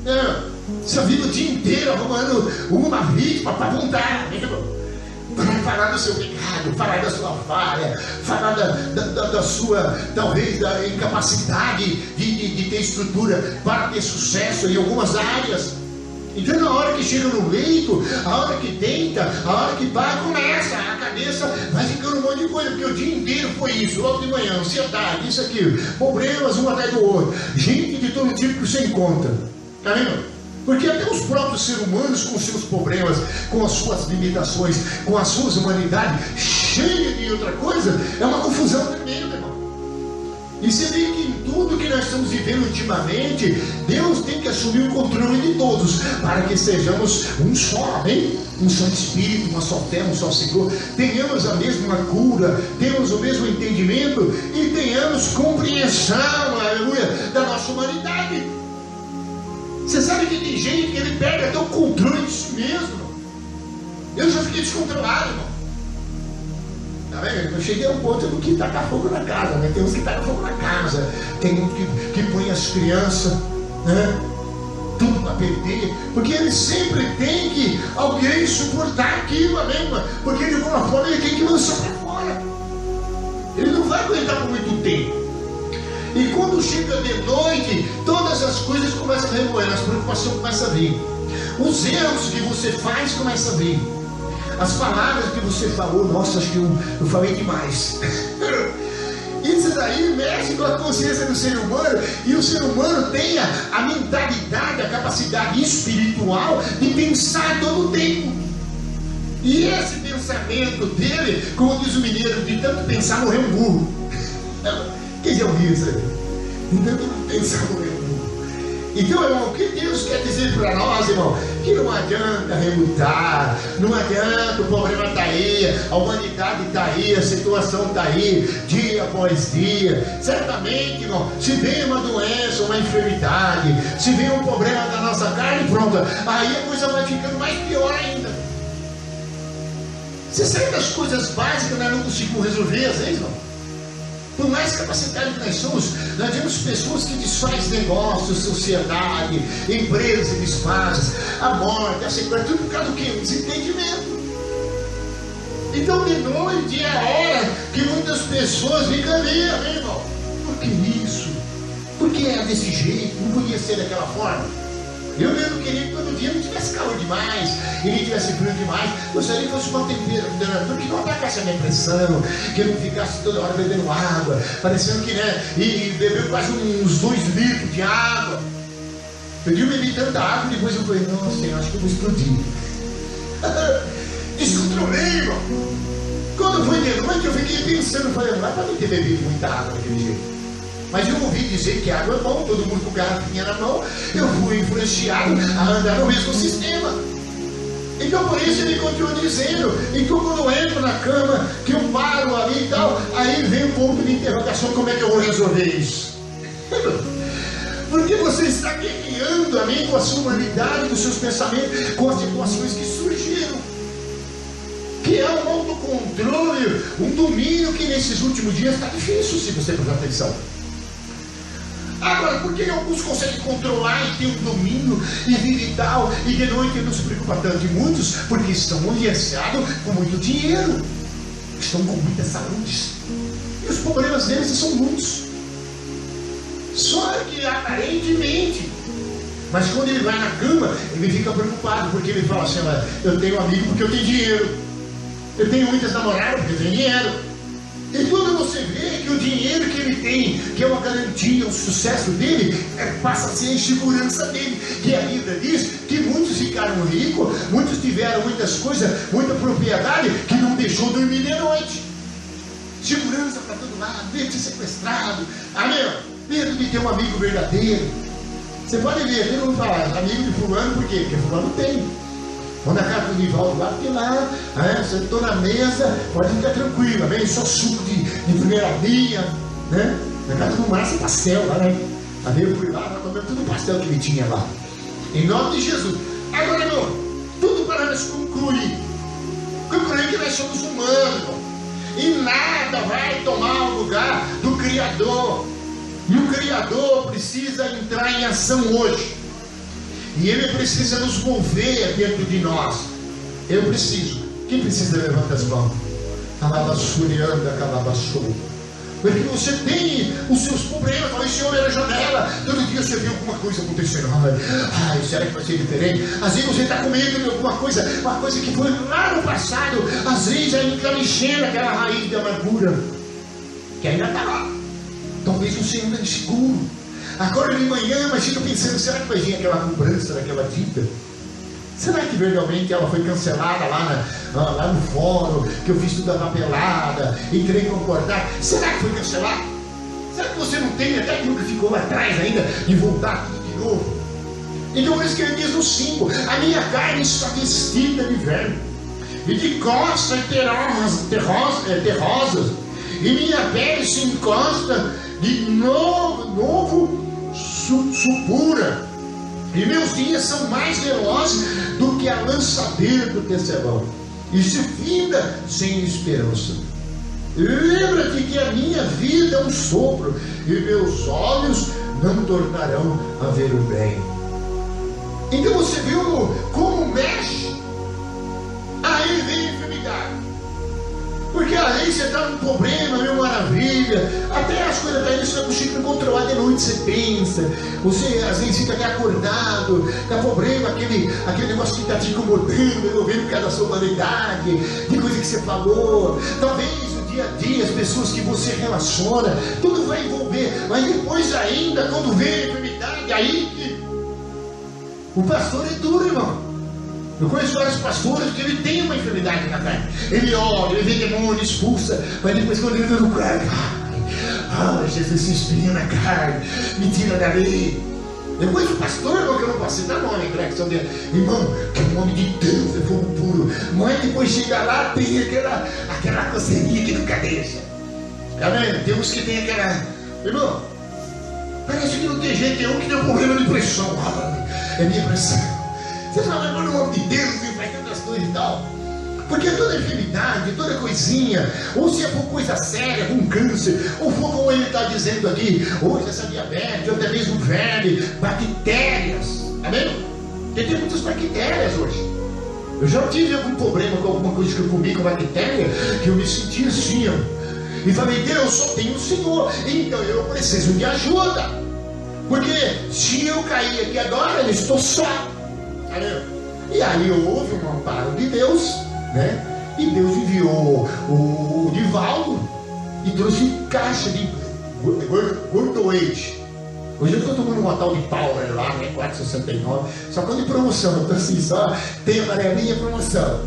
né? Você vive o dia inteiro arrumando uma vítima para apontar, para falar do seu pecado, falar da sua falha, falar da sua, talvez, da incapacidade de ter estrutura para ter sucesso em algumas áreas. Então na hora que chega no leito, a hora que deita, a hora que vai, começa, a cabeça vai ficando um monte de coisa, porque o dia inteiro foi isso, logo de manhã, ansiedade, isso aqui, problemas um atrás do outro, gente de todo tipo que você encontra, tá vendo? Porque até os próprios seres humanos, com seus problemas, com as suas limitações, com as suas humanidades, cheia de outra coisa, é uma confusão tremenda, irmão. E você vê que em tudo que nós estamos vivendo ultimamente, Deus tem que assumir o controle de todos, para que sejamos um só, amém? Um só Espírito, uma só fé, um só Senhor, tenhamos a mesma cura, tenhamos o mesmo entendimento e tenhamos compreensão, aleluia, da nossa humanidade. Você sabe que tem gente que ele perde até o controle de si mesmo. Eu já fiquei descontrolado, irmão. Tá vendo? Eu cheguei a um ponto do que tacar fogo na casa, né? Tem uns que tacam fogo na casa, tem uns que põe as crianças, né? Tudo para perder, porque ele sempre tem que alguém suportar aquilo, amém? Porque de alguma forma ele tem que lançar para fora. Ele não vai aguentar por muito tempo. E quando chega de noite, todas as coisas começam a remoer, as preocupações começam a vir, os erros que você faz começam a vir, as palavras que você falou, nossa, acho que eu falei demais. Isso daí mexe com a consciência do ser humano, e o ser humano tem a mentalidade, a capacidade espiritual de pensar todo o tempo. E esse pensamento dele, como diz o mineiro, de tanto pensar morreu um burro. Quem já ouviu isso aí? De tanto pensar morreu um burro. Então, irmão, o que Deus quer dizer para nós, irmão? Que não adianta relutar, não adianta, o problema está aí, a humanidade está aí, a situação está aí, dia após dia. Certamente, irmão, se vem uma doença, uma enfermidade, se vem um problema da nossa carne, pronto, aí a coisa vai ficando mais pior ainda. Você sabe das coisas básicas nós não conseguimos resolver, às vezes, irmão? Por mais capacitados que nós somos, nós temos pessoas que desfazem negócios, sociedade, empresas que desfazem, a morte, a sequência, tudo por causa do quê? Desentendimento. Então de noite é a hora que muitas pessoas ficam ali, amém, irmão? Por que isso? Por que é desse jeito? Não podia ser daquela forma? Eu mesmo queria que todo dia não tivesse calor demais, e nem tivesse frio demais. Gostaria que fosse uma temperatura que não atacasse a minha pressão, que eu não ficasse toda hora bebendo água, parecendo que, né, e bebeu quase uns 2 litros de água. Eu bebi tanta água e depois eu falei, nossa, Senhor, acho que eu vou explodir. Descontrolei, irmão. Quando foi de noite, eu fiquei pensando, falei, não é para mim ter bebido muita água daquele jeito. Mas eu ouvi dizer que água é bom, todo mundo com garrafinha na mão, eu fui influenciado a andar no mesmo sistema. Então por isso ele continua dizendo, então quando eu entro na cama, que eu paro ali e tal, aí vem o ponto de interrogação, como é que eu vou resolver isso? Porque você está guerreando, amém, com a sua humanidade, com os seus pensamentos, com as situações que surgiram. Que é um autocontrole, um domínio que nesses últimos dias está difícil, se você prestar atenção. Agora, por que alguns conseguem controlar e ter um domínio e vida e tal, e de noite não se preocupa tanto? E muitos, porque estão aliançados com muito dinheiro, estão com muita saúde, e os problemas deles são muitos. Só que aparentemente, mas quando ele vai na cama, ele fica preocupado, porque ele fala assim: eu tenho amigo porque eu tenho dinheiro, eu tenho muitas namoradas porque eu tenho dinheiro. E quando você vê que o dinheiro que ele tem, que é uma garantia, o sucesso dele, passa a ser a insegurança dele. E a Bíblia diz que muitos ficaram ricos, muitos tiveram muitas coisas, muita propriedade, que não deixou dormir de noite. Segurança para todo lado, medo de ser sequestrado, amém? Medo de ter um amigo verdadeiro. Você pode ver, ele não fala amigo de fulano, por quê? Porque fulano tem. Vou na casa do Nivaldo lá, porque lá, sentou na mesa, pode ficar tranquilo, amém? Só suco de primeira linha, né? Na casa do Márcio, pastel lá, né? Aí eu fui lá, comeu tudo o pastel que ele tinha lá. Em nome de Jesus. Agora, irmão, tudo para nós concluir que nós somos humanos, irmão. E nada vai tomar o lugar do Criador. E o Criador precisa entrar em ação hoje. E Ele precisa nos mover dentro de nós. Eu preciso. Quem precisa levantar as mãos? Alabassurianda, calabassou. Porque você tem os seus problemas. Fala, Senhor, era janela. Todo dia você vê alguma coisa acontecendo. Ai, será que vai ser diferente? Às vezes você está com medo de alguma coisa. Uma coisa que foi lá no passado. Às vezes ainda está mexendo aquela raiz de amargura, que ainda está lá. Talvez você ande inseguro. Acorda de manhã, mas fica pensando: será que vai vir aquela cobrança daquela dívida? Será que verdadeiramente ela foi cancelada lá no fórum, que eu fiz tudo a papelada, entrei em concordar? Será que foi cancelado? Será que você não tem até aquilo que ficou lá atrás ainda, de voltar tudo de novo? Então por isso que ele diz no 5: a minha carne está vestida de verme, e de costas terrosas, e minha pele se encosta de novo supura, e meus dias são mais velozes do que a lançadeira do tecelão, e se finda sem esperança. Lembra-te que a minha vida é um sopro, e meus olhos não tornarão a ver o bem. Então você viu como mexe? Aí vem a enfermidade. Porque aí você está num problema, meu maravilha, até as coisas daí você não consegue controlar de noite, você pensa, você às vezes fica até acordado, dá problema, aquele negócio que está te incomodando, envolvendo por causa da sua humanidade, de coisa que você falou, talvez o dia a dia, as pessoas que você relaciona, tudo vai envolver, mas depois ainda, quando vem a enfermidade, aí que o pastor é duro, irmão. Eu conheço vários pastores que ele tem uma enfermidade na carne. Ele ora, ele vê demônio, expulsa, mas depois quando ele entra no carne, Jesus se espinha na carne, me tira dali. Eu conheço pastor, irmão, que eu não posso citar nome, irmão, que o nome de Deus é fogo puro, mas depois chega lá, tem aquela coceirinha que nunca deixa. Amém? Tem uns que tem aquela, irmão, parece que não tem jeito, tem um que tem um problema de pressão. É minha pressão. Você fala, mas no nome de Deus, faz tantas coisas e tal. Porque toda enfermidade, toda coisinha, ou se for coisa séria, com câncer, ou for como ele está dizendo aqui, hoje essa diabetes, ou até mesmo verme, bactérias, amém? Porque tem muitas bactérias hoje. Eu já tive algum problema com alguma coisa que eu comi com bactéria, que eu me senti assim, e falei: Deus, só tem o Senhor, então eu preciso de ajuda. Porque se eu cair aqui agora, eu estou só. E aí houve um amparo de Deus, né? E Deus enviou o Divaldo e trouxe caixa de Gordoate. Hoje eu estou tomando uma tal de Power lá, né? 4,69. Só quando em promoção, então assim, só tem amarelinha promoção.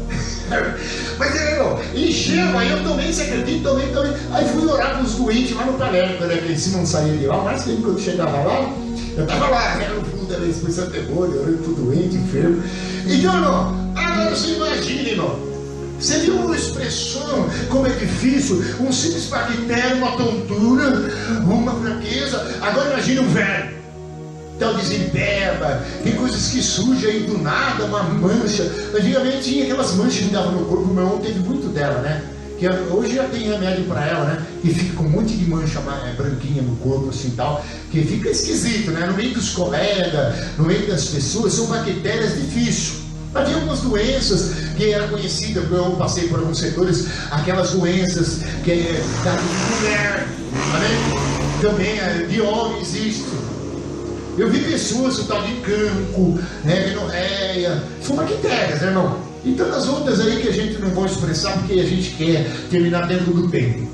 Mas irmão, encheu, aí eu tomei, você acredita? Tomei. Aí fui orar com os doentes lá no Palermo, né? Que se não saía de lá, mas sempre quando chegava lá, eu estava lá, né? No fundo da expulsão de demônio, orando por doente, enfermo. Então, irmão, agora você imagina, irmão. Você viu uma expressão, como é difícil, um simples bactéria, uma tontura, uma fraqueza. Agora imagina um verme. Então desemperba, tem coisas que surgem aí do nada, uma mancha. Antigamente tinha aquelas manchas que davam no corpo, o meu irmão teve muito dela, né? que hoje já tem remédio para ela, né? Que fica com um monte de mancha branquinha no corpo, assim tal, que fica esquisito, né? No meio dos colegas, no meio das pessoas, são bactérias difíceis. Havia algumas doenças que era conhecida, eu passei por alguns setores, aquelas doenças que é da mulher, né? Também de homem existe. Eu vi pessoas, o tal de cancro, menorreia, são bactérias, né, irmão? E tantas outras aí que a gente não vai expressar porque a gente quer terminar dentro do tempo.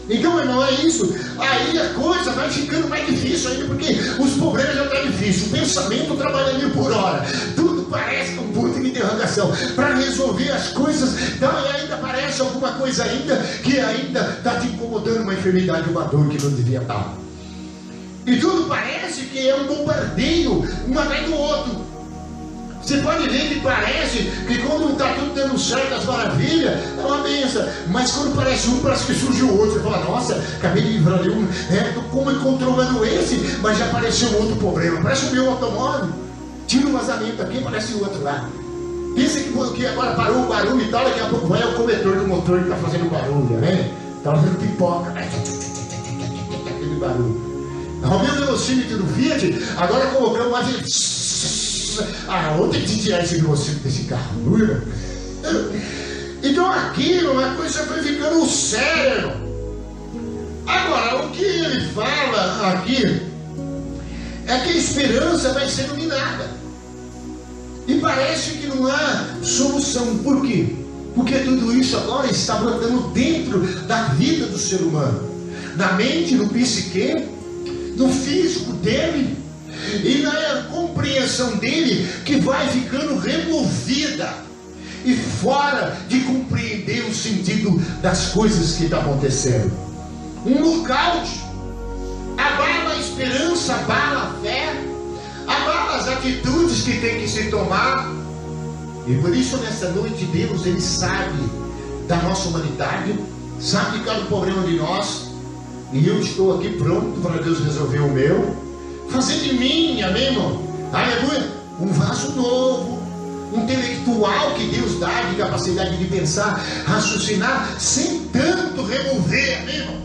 Então, irmão, é isso. Aí a coisa vai ficando mais difícil ainda, porque os problemas já estão difíceis. O pensamento trabalha 1000 por hora. Tudo parece um ponto de interrogação. Para resolver as coisas, então ainda parece alguma coisa ainda que ainda está te incomodando, uma enfermidade, uma dor que não devia estar. E tudo parece que é um bombardeio, um atrás do outro. Você pode ver que parece que quando está tudo dando certo, as maravilhas, é uma benção. Mas quando parece um, parece que surge o outro. Você fala, nossa, acabei de livrar de um, como controlando esse, mas já apareceu outro problema. Parece o meu automóvel, tira um vazamento aqui, parece o outro lá. Pensa que agora parou o barulho e tal, daqui a pouco vai o cobertor do motor que está fazendo barulho, né? Está fazendo pipoca, aquele barulho. Arrumei o velocímetro do Fiat, agora colocamos mais. Ontem que tirar esse velocímetro desse carro, então aquilo, uma coisa foi ficando sério. Agora, o que ele fala aqui é que a esperança vai ser iluminada. E parece que não há solução. Por quê? Porque tudo isso agora está brotando dentro da vida do ser humano, na mente, no psique, no físico dele e na compreensão dele, que vai ficando removida e fora de compreender o sentido das coisas que estão acontecendo. Um nocaute abala a esperança, abala a fé, abala as atitudes que tem que se tomar. E por isso nessa noite Deus, Ele sabe da nossa humanidade, sabe de cada problema de nós. E eu estou aqui pronto para Deus resolver o meu, fazer de mim, amém, irmão? Aleluia, um vaso novo, um intelectual que Deus dá de capacidade de pensar, raciocinar, sem tanto remover, amém, irmão?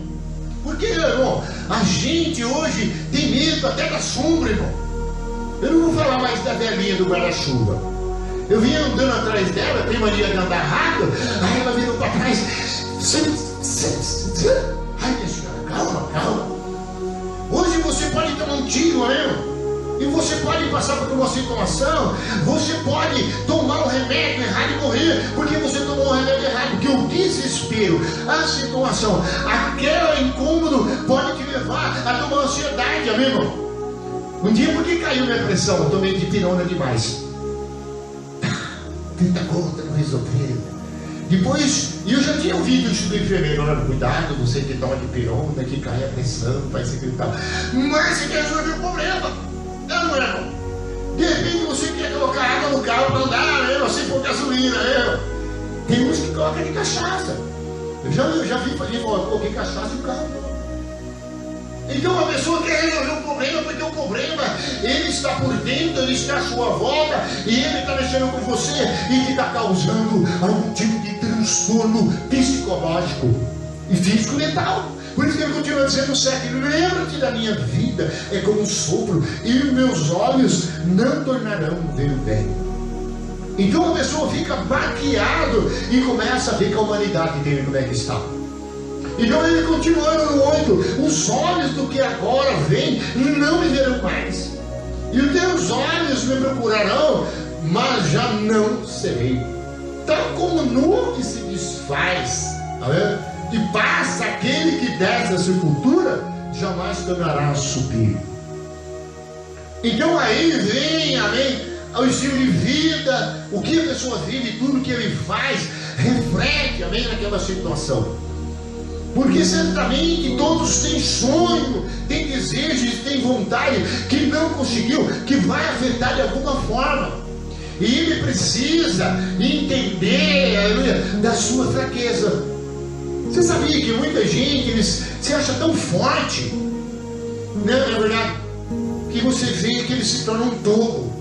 Porque, irmão, a gente hoje tem medo até da sombra, irmão. Eu não vou falar mais da velhinha do guarda-chuva. Eu vinha andando atrás dela, tem mania de andar rápido, aí ela virou para trás. Ai, minha senhora, calma, calma. Hoje você pode tomar um tiro, meu. E você pode passar por uma situação, você pode tomar um remédio errado e morrer, porque você tomou um remédio errado, porque o desespero, a situação, aquele incômodo pode te levar a tomar ansiedade, amigo. Um dia, por que caiu minha pressão? Eu tomei dipirona demais. 30 contas, não resolveu. Depois, eu já tinha ouvido isso do enfermeiro, olha, cuidado, você que toma dipirona, que cai a pressão, faz isso e tal. Mas você quer resolver o problema. Não, irmão. De repente você quer colocar água no carro para andar, sem pôr gasolina, Tem uns que colocam de cachaça. Eu já vi fazer, coloquei cachaça e o carro. Então a pessoa quer resolver o problema, porque o problema, ele está por dentro, ele está à sua volta, e ele está mexendo com você, e que está causando algum tipo de transtorno psicológico e físico mental. Por isso que ele continua dizendo o 7, lembra-te da minha vida, é como um sopro, e os meus olhos não tornarão ver o bem. Então a pessoa fica baqueado e começa a ver que a humanidade dele como é que está. Então ele continua no 8, os olhos do que agora vem não me verão mais, e os teus olhos me procurarão, mas já não serei. Tal como nuvem se desfaz, tá vendo? E passa aquele que desce a sepultura, jamais tornará a subir. Então aí vem, amém, o estilo de vida, o que a pessoa vive, tudo que ele faz, reflete, amém, naquela situação. Porque certamente todos têm sonho, têm desejos, têm vontade, que não conseguiu, que vai afetar de alguma forma. E ele precisa entender, aleluia, da sua fraqueza. Você sabia que muita gente se acha tão forte, né, na verdade, que você vê que ele se torna um tobo.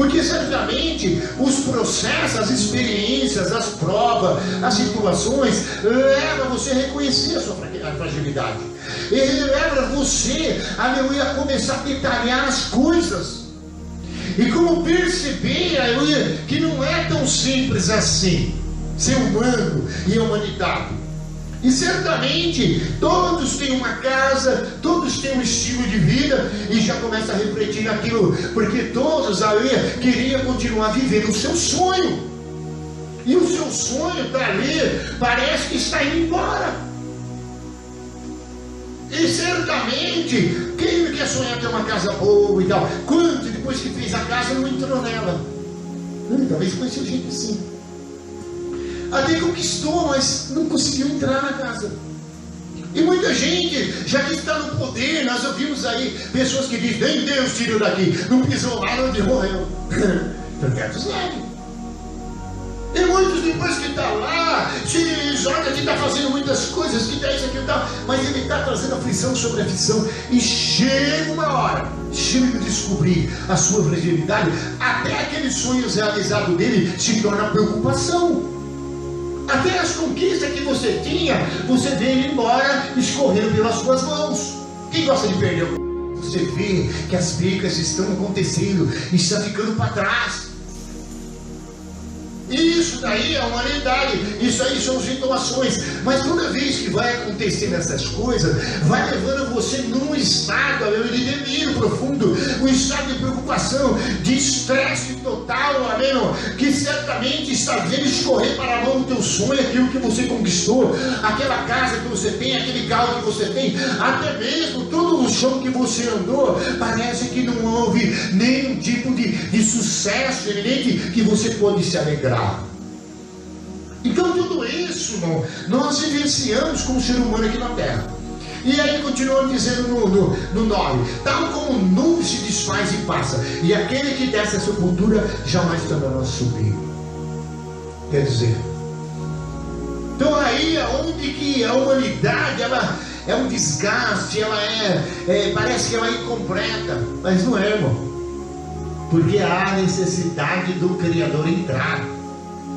Porque certamente os processos, as experiências, as provas, as situações levam você a reconhecer a sua fragilidade. E leva você, aleluia, a começar a detalhar as coisas. E como perceber, aleluia, que não é tão simples assim ser humano e humanidade. E certamente todos têm uma casa, todos têm um estilo de vida, e já começa a refletir naquilo, porque todos ali queriam continuar vivendo o seu sonho, e o seu sonho está ali, parece que está indo embora. E certamente, quem quer sonhar ter uma casa boa e tal, quanto depois que fez a casa não entrou nela? Talvez conheceu gente assim. Até conquistou, mas não conseguiu entrar na casa. E muita gente, já que está no poder, nós ouvimos aí pessoas que dizem: nem Deus tirou daqui, não pisou lá onde morreu. Projetos leves. E muitos depois que está lá, se joga que está fazendo muitas coisas, que dá isso aqui e tal, mas ele está trazendo aflição sobre aflição. E chega uma hora, chega a descobrir a sua fragilidade, até aqueles sonhos realizados dele se torna preocupação. Até as conquistas que você tinha, você vê ele embora, escorrendo pelas suas mãos. Quem gosta de perder? Você vê que as brigas estão acontecendo e está ficando para trás. Isso daí é a humanidade, isso aí são situações, mas toda vez que vai acontecendo essas coisas, vai levando você num estado de delírio profundo, um estado de preocupação, de estresse total, amém, que certamente está vendo escorrer para a mão do teu sonho, aquilo que você conquistou, aquela casa que você tem, aquele carro que você tem, até mesmo todo o chão que você andou, parece que não houve nenhum tipo de sucesso evidente que você pode se alegrar. Então tudo isso, irmão, nós vivenciamos como ser humano aqui na terra. E aí continuando dizendo no 9: tal como nuvem se desfaz e passa, e aquele que desce a sepultura jamais tornará a subir. Quer dizer, então aí aonde que a humanidade ela é um desgaste, ela parece que ela é incompleta, mas não é, irmão, porque há necessidade do Criador entrar.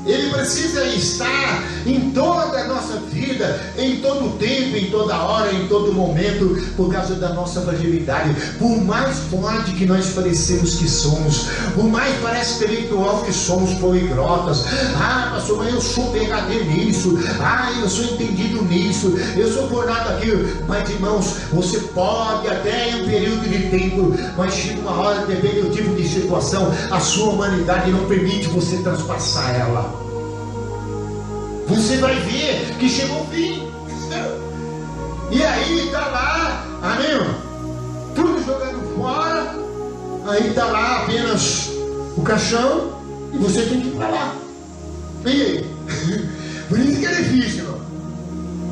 Ele precisa estar em toda a nossa vida, em todo o tempo, em toda hora, em todo momento, por causa da nossa fragilidade. Por mais forte que nós parecemos que somos, por mais parece intelectual que somos, poliglotas, pastor, mas eu sou PhD nisso, eu sou entendido nisso, eu sou formado aquilo. Mas irmãos, você pode até em um período de tempo, mas chega uma hora, depende do tipo de situação, a sua humanidade não permite você transpassar ela. Você vai ver que chegou o fim. E aí está lá, amém? Tudo jogado fora. Aí está lá apenas o caixão, e você tem que ir para lá. E aí? Por isso que é difícil, irmão.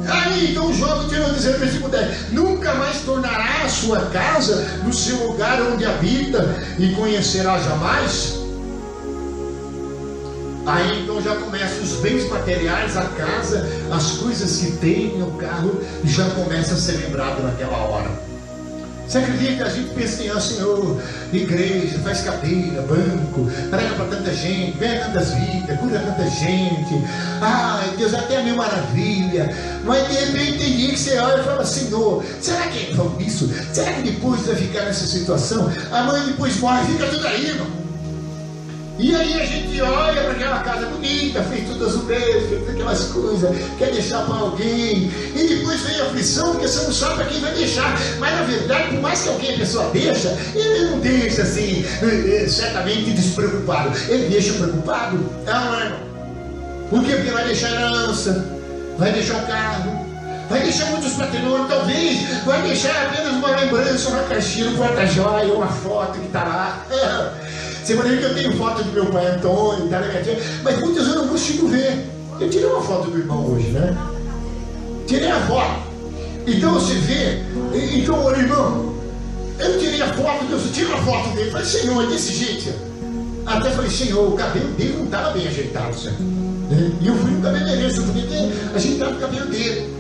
Aí então o jogo tirou dizer, versículo 10: nunca mais tornará a sua casa no seu lugar onde habita, e conhecerá jamais. Aí então já começam os bens materiais, a casa, as coisas que tem, o carro, já começa a ser lembrado naquela hora. Você acredita que a gente pensa em Senhor, igreja, faz cadeira, banco, prega para tanta gente, ganha tantas vidas, cura tanta gente, Deus, até é mil maravilha, mas de repente tem dia que você olha e fala: Senhor, será que é isso? Será que depois vai ficar nessa situação? A mãe depois morre, fica tudo aí, irmão. E aí a gente olha para aquela casa bonita, fez tudo azulejo, fez aquelas coisas, quer deixar para alguém, e depois vem a aflição, porque você não sabe para quem vai deixar. Mas na verdade, por mais que alguém a pessoa deixa, ele não deixa assim, certamente despreocupado, ele deixa preocupado, não é? Porque vai deixar herança, vai deixar o carro, vai deixar muitos patrimônios, talvez vai deixar apenas uma lembrança, uma caixinha, um porta-joia, uma foto que está lá. Você pode ver que eu tenho foto do meu pai Antônio, da minha tia, mas muitas eu não consigo ver. Eu tirei uma foto do irmão hoje, né? Tirei a foto. Então você vê, então, irmão, eu tirei a foto, Deus, eu tirei a foto dele, falei: Senhor, é desse jeito. Até falei: Senhor, o cabelo dele não estava bem ajeitado, Senhor. E eu fui no cabeleireiro, eu podia ter ajeitado o cabelo dele.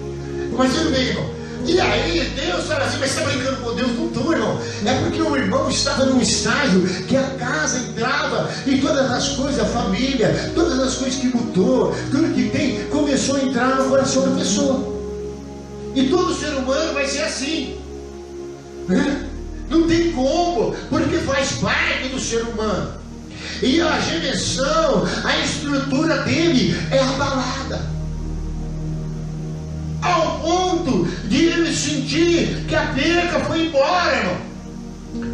Mas tudo bem, irmão. E aí Deus fala assim, mas você está brincando com Deus? Não estou, irmão. É porque o irmão estava num estágio que a casa entrava e todas as coisas, a família, todas as coisas que mudou, tudo que tem, começou a entrar no coração da pessoa. E todo ser humano vai ser assim, né? Não tem como, porque faz parte do ser humano. E a gemessão, a estrutura dele é abalada, ao ponto de ele sentir que a perca foi embora, irmão.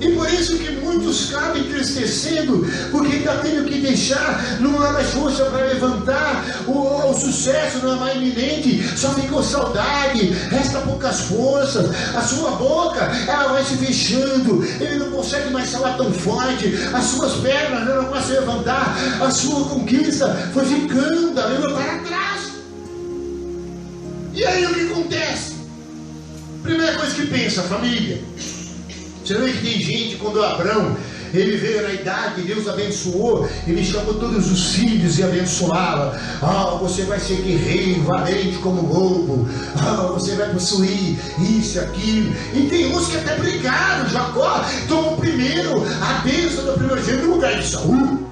E por isso que muitos acabam entristecendo, porque está tendo que deixar, não há mais força para levantar, o sucesso não é mais iminente, só ficou saudade, resta poucas forças, a sua boca ela vai se fechando, ele não consegue mais falar tão forte, as suas pernas não conseguem se levantar, a sua conquista foi ficando ali para trás. E aí o que acontece? Primeira coisa que pensa, família. Você vê que tem gente, quando Abraão, ele veio na idade, Deus abençoou, ele chamou todos os filhos e abençoava. Você vai ser guerreiro, valente como lobo. Você vai possuir isso, aquilo. E tem uns que até brigaram. Jacó tomou primeiro a bênção do primogênito no lugar de Saul.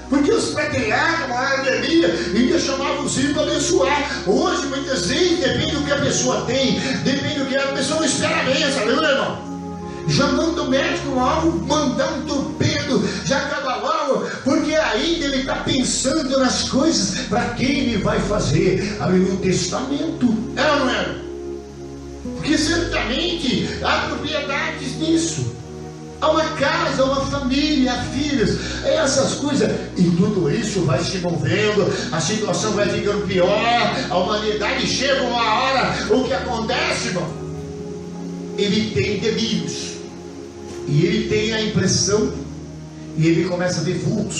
Porque os patriarcas, a maioria, ainda chamavam os filhos para abençoar. Hoje, muitas vezes, depende do que a pessoa tem, depende do que a pessoa não espera a bênção, viu, irmão? Já manda o médico logo mandar um torpedo, já acaba logo, porque ainda ele está pensando nas coisas para quem ele vai fazer o testamento. É ou não é? Porque certamente há propriedades nisso. Há uma casa, uma família, há filhos, essas coisas, e tudo isso vai se movendo, a situação vai ficando pior, a humanidade chega uma hora, o que acontece, irmão? Ele tem delírios, e ele tem a impressão, e ele começa a ver vultos,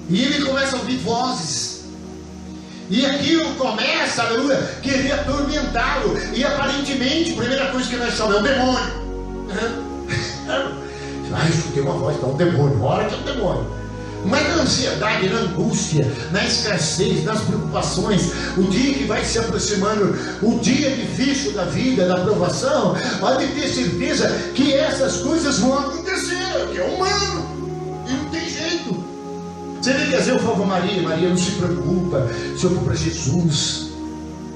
e ele começa a ouvir vozes, e aquilo começa, aleluia, querer atormentá-lo, e aparentemente, a primeira coisa que nós chamamos é o demônio. Escutei uma voz, é um demônio, hora que é um demônio. Mas na ansiedade, na angústia, na escassez, nas preocupações, o dia que vai se aproximando, o dia difícil da vida, da provação, pode ter certeza que essas coisas vão acontecer, que é humano, e não tem jeito. Você vê que às vezes eu falo para Maria, não se preocupa, se eu for para Jesus,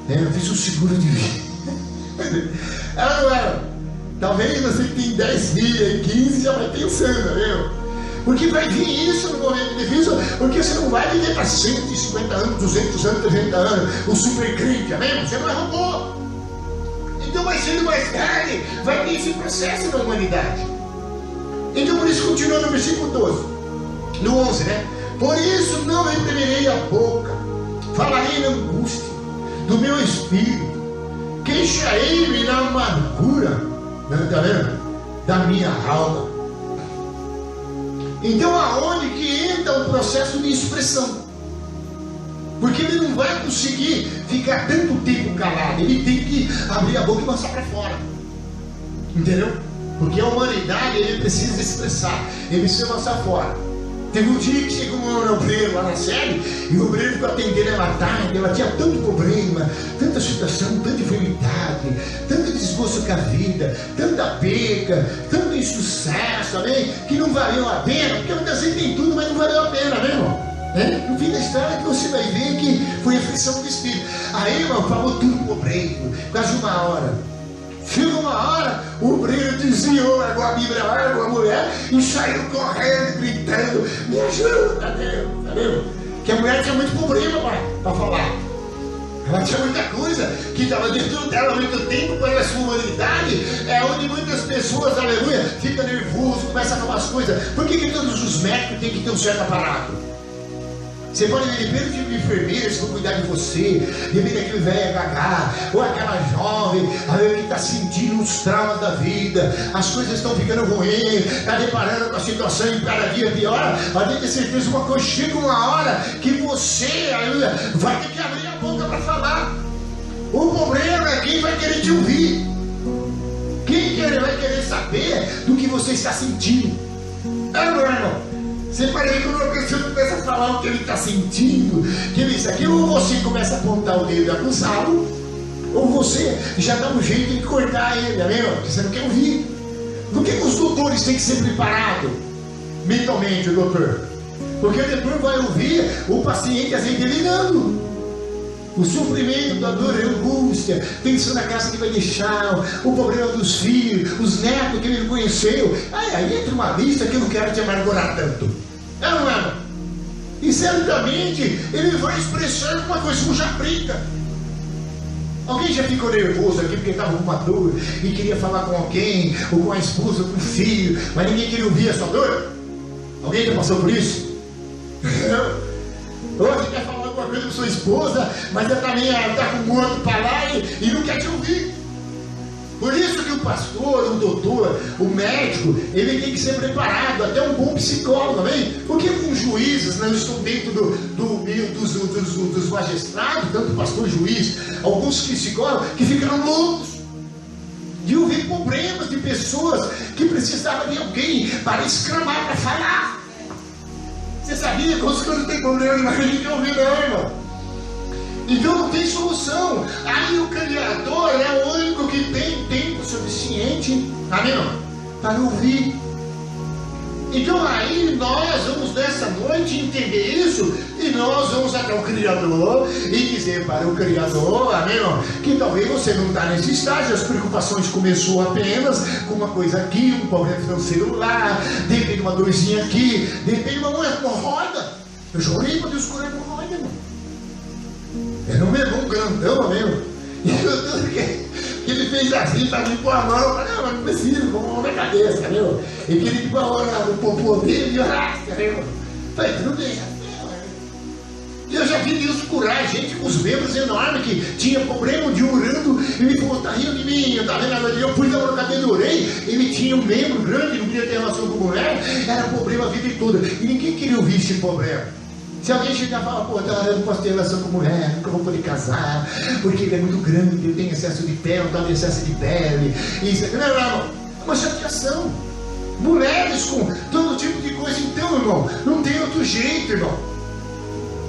eu fiz um seguro de vida. Ela não era. Talvez você que tem 10 filhos, 15, já vai pensando, viu? Porque vai vir isso no momento difícil, porque você não vai viver para 150 anos, 200 anos, 300 anos, o super crente, amém? Você não é robô. Então mais cedo ou mais tarde, vai ter esse processo da humanidade. Então por isso continua no versículo 12, no 11, né? Por isso não reprimirei a boca, falarei na angústia do meu espírito, queixarei-me na amargura, está vendo? Da minha alma. Então aonde que entra o processo de expressão? Porque ele não vai conseguir ficar tanto tempo calado, ele tem que abrir a boca e mostrar para fora, entendeu? Porque a humanidade, ele precisa expressar, ele precisa mostrar fora. Teve um dia que chegou um obreiro lá na série, e o obreiro ficou atendendo ela tarde, ela tinha tanto problema, tanta situação, tanta enfermidade, tanto desgosto com a vida, tanta perca, tanto insucesso, amém? Que não valeu a pena, porque muitas vezes tem tudo, mas não valeu a pena, né, irmão? No fim da história que você vai ver que foi aflição do Espírito. Aí, irmão, falou tudo pro obreiro, quase uma hora. Chegou uma hora, o obreiro desviou, largou a Bíblia, largou a mulher e saiu correndo, gritando: me ajuda, Deus, entendeu? Que a mulher tinha muito problema para falar. Ela tinha muita coisa que estava dentro dela há muito tempo, pela sua humanidade, é onde muitas pessoas, aleluia, ficam nervosas, começam a falar as coisas. Por que todos os médicos têm que ter um certo aparato? Você pode ver, depende de enfermeiros que vão cuidar de você, depende daquele velho gaga, ou aquela jovem que está sentindo os traumas da vida, as coisas estão ficando ruins, está deparando com a situação e cada dia pior. Pode ter certeza uma coisa, chega uma hora que você, aleluia, vai ter que abrir a boca para falar. O problema é quem vai querer te ouvir, quem vai querer saber do que você está sentindo. É, meu irmão? Você parece que uma pessoa começa a falar o que ele está sentindo, que ele isso aqui, ou você começa a apontar o dedo e acusá-lo, Ou você já dá um jeito de cortar ele, amém? Porque você não quer ouvir. Por que os doutores têm que ser preparados mentalmente, o doutor? Porque o doutor vai ouvir o paciente às vezes delirando. O sofrimento, a dor, a angústia, pensando na casa que vai deixar, o problema dos filhos, os netos que ele não conheceu. Aí entra uma lista que eu não quero te amargurar tanto. Não é? E certamente ele vai expressar alguma coisa, suja preta. Alguém já ficou nervoso aqui porque estava com uma dor e queria falar com alguém, ou com a esposa, ou com o filho, mas ninguém queria ouvir a sua dor? Alguém já passou por isso? Ou você quer falar alguma coisa com sua esposa, mas ela também está com um outro para lá e não quer te ouvir. Por isso que o pastor, o doutor, o médico, ele tem que ser preparado, até um bom psicólogo, amém? Porque alguns juízes não estão dentro dos magistrados, tanto pastor, juiz, alguns psicólogos que ficaram loucos de ouvir problemas de pessoas que precisavam de alguém para exclamar, para falar. Você sabia que os que não tem problema, mas ninguém quer ouvir, não, irmão? Então não tem solução. Aí o Criador é o único que tem tempo suficiente, amém, para ouvir. Então aí nós vamos nessa noite entender isso, e nós vamos até o Criador e dizer para o Criador, amém, que talvez você não está nesse estágio, as preocupações começou apenas com uma coisa aqui, um problema financeiro lá, de repente uma dorzinha aqui, de repente uma hemorroida. Eu já orei para Deus curar a hemorroida, irmão. Era um irmão grandão mesmo. E tudo que ele fez assim, para mim pôr a mão, eu falei, não precisa, com a mão na cabeça, meu. E que ele pôr a mão no popô dele e orasse, meu. Falei, tudo bem. E eu já vi Deus curar gente com os membros enormes, que tinha problema de orando, ele falou, tá rindo de mim, tá vendo nada de eu fui dar uma cabeça e orei, ele tinha um membro grande, não queria ter relação com mulher, era problema a vida toda. E ninguém queria ouvir esse problema. Se alguém chegar e falar, pô, eu não posso ter relação com mulher, nunca vou poder casar, porque ele é muito grande, eu tenho excesso de pele, não tenho excesso de pele. Isso, não, é uma chateação. Mulheres com todo tipo de coisa. Então, irmão, não tem outro jeito, irmão.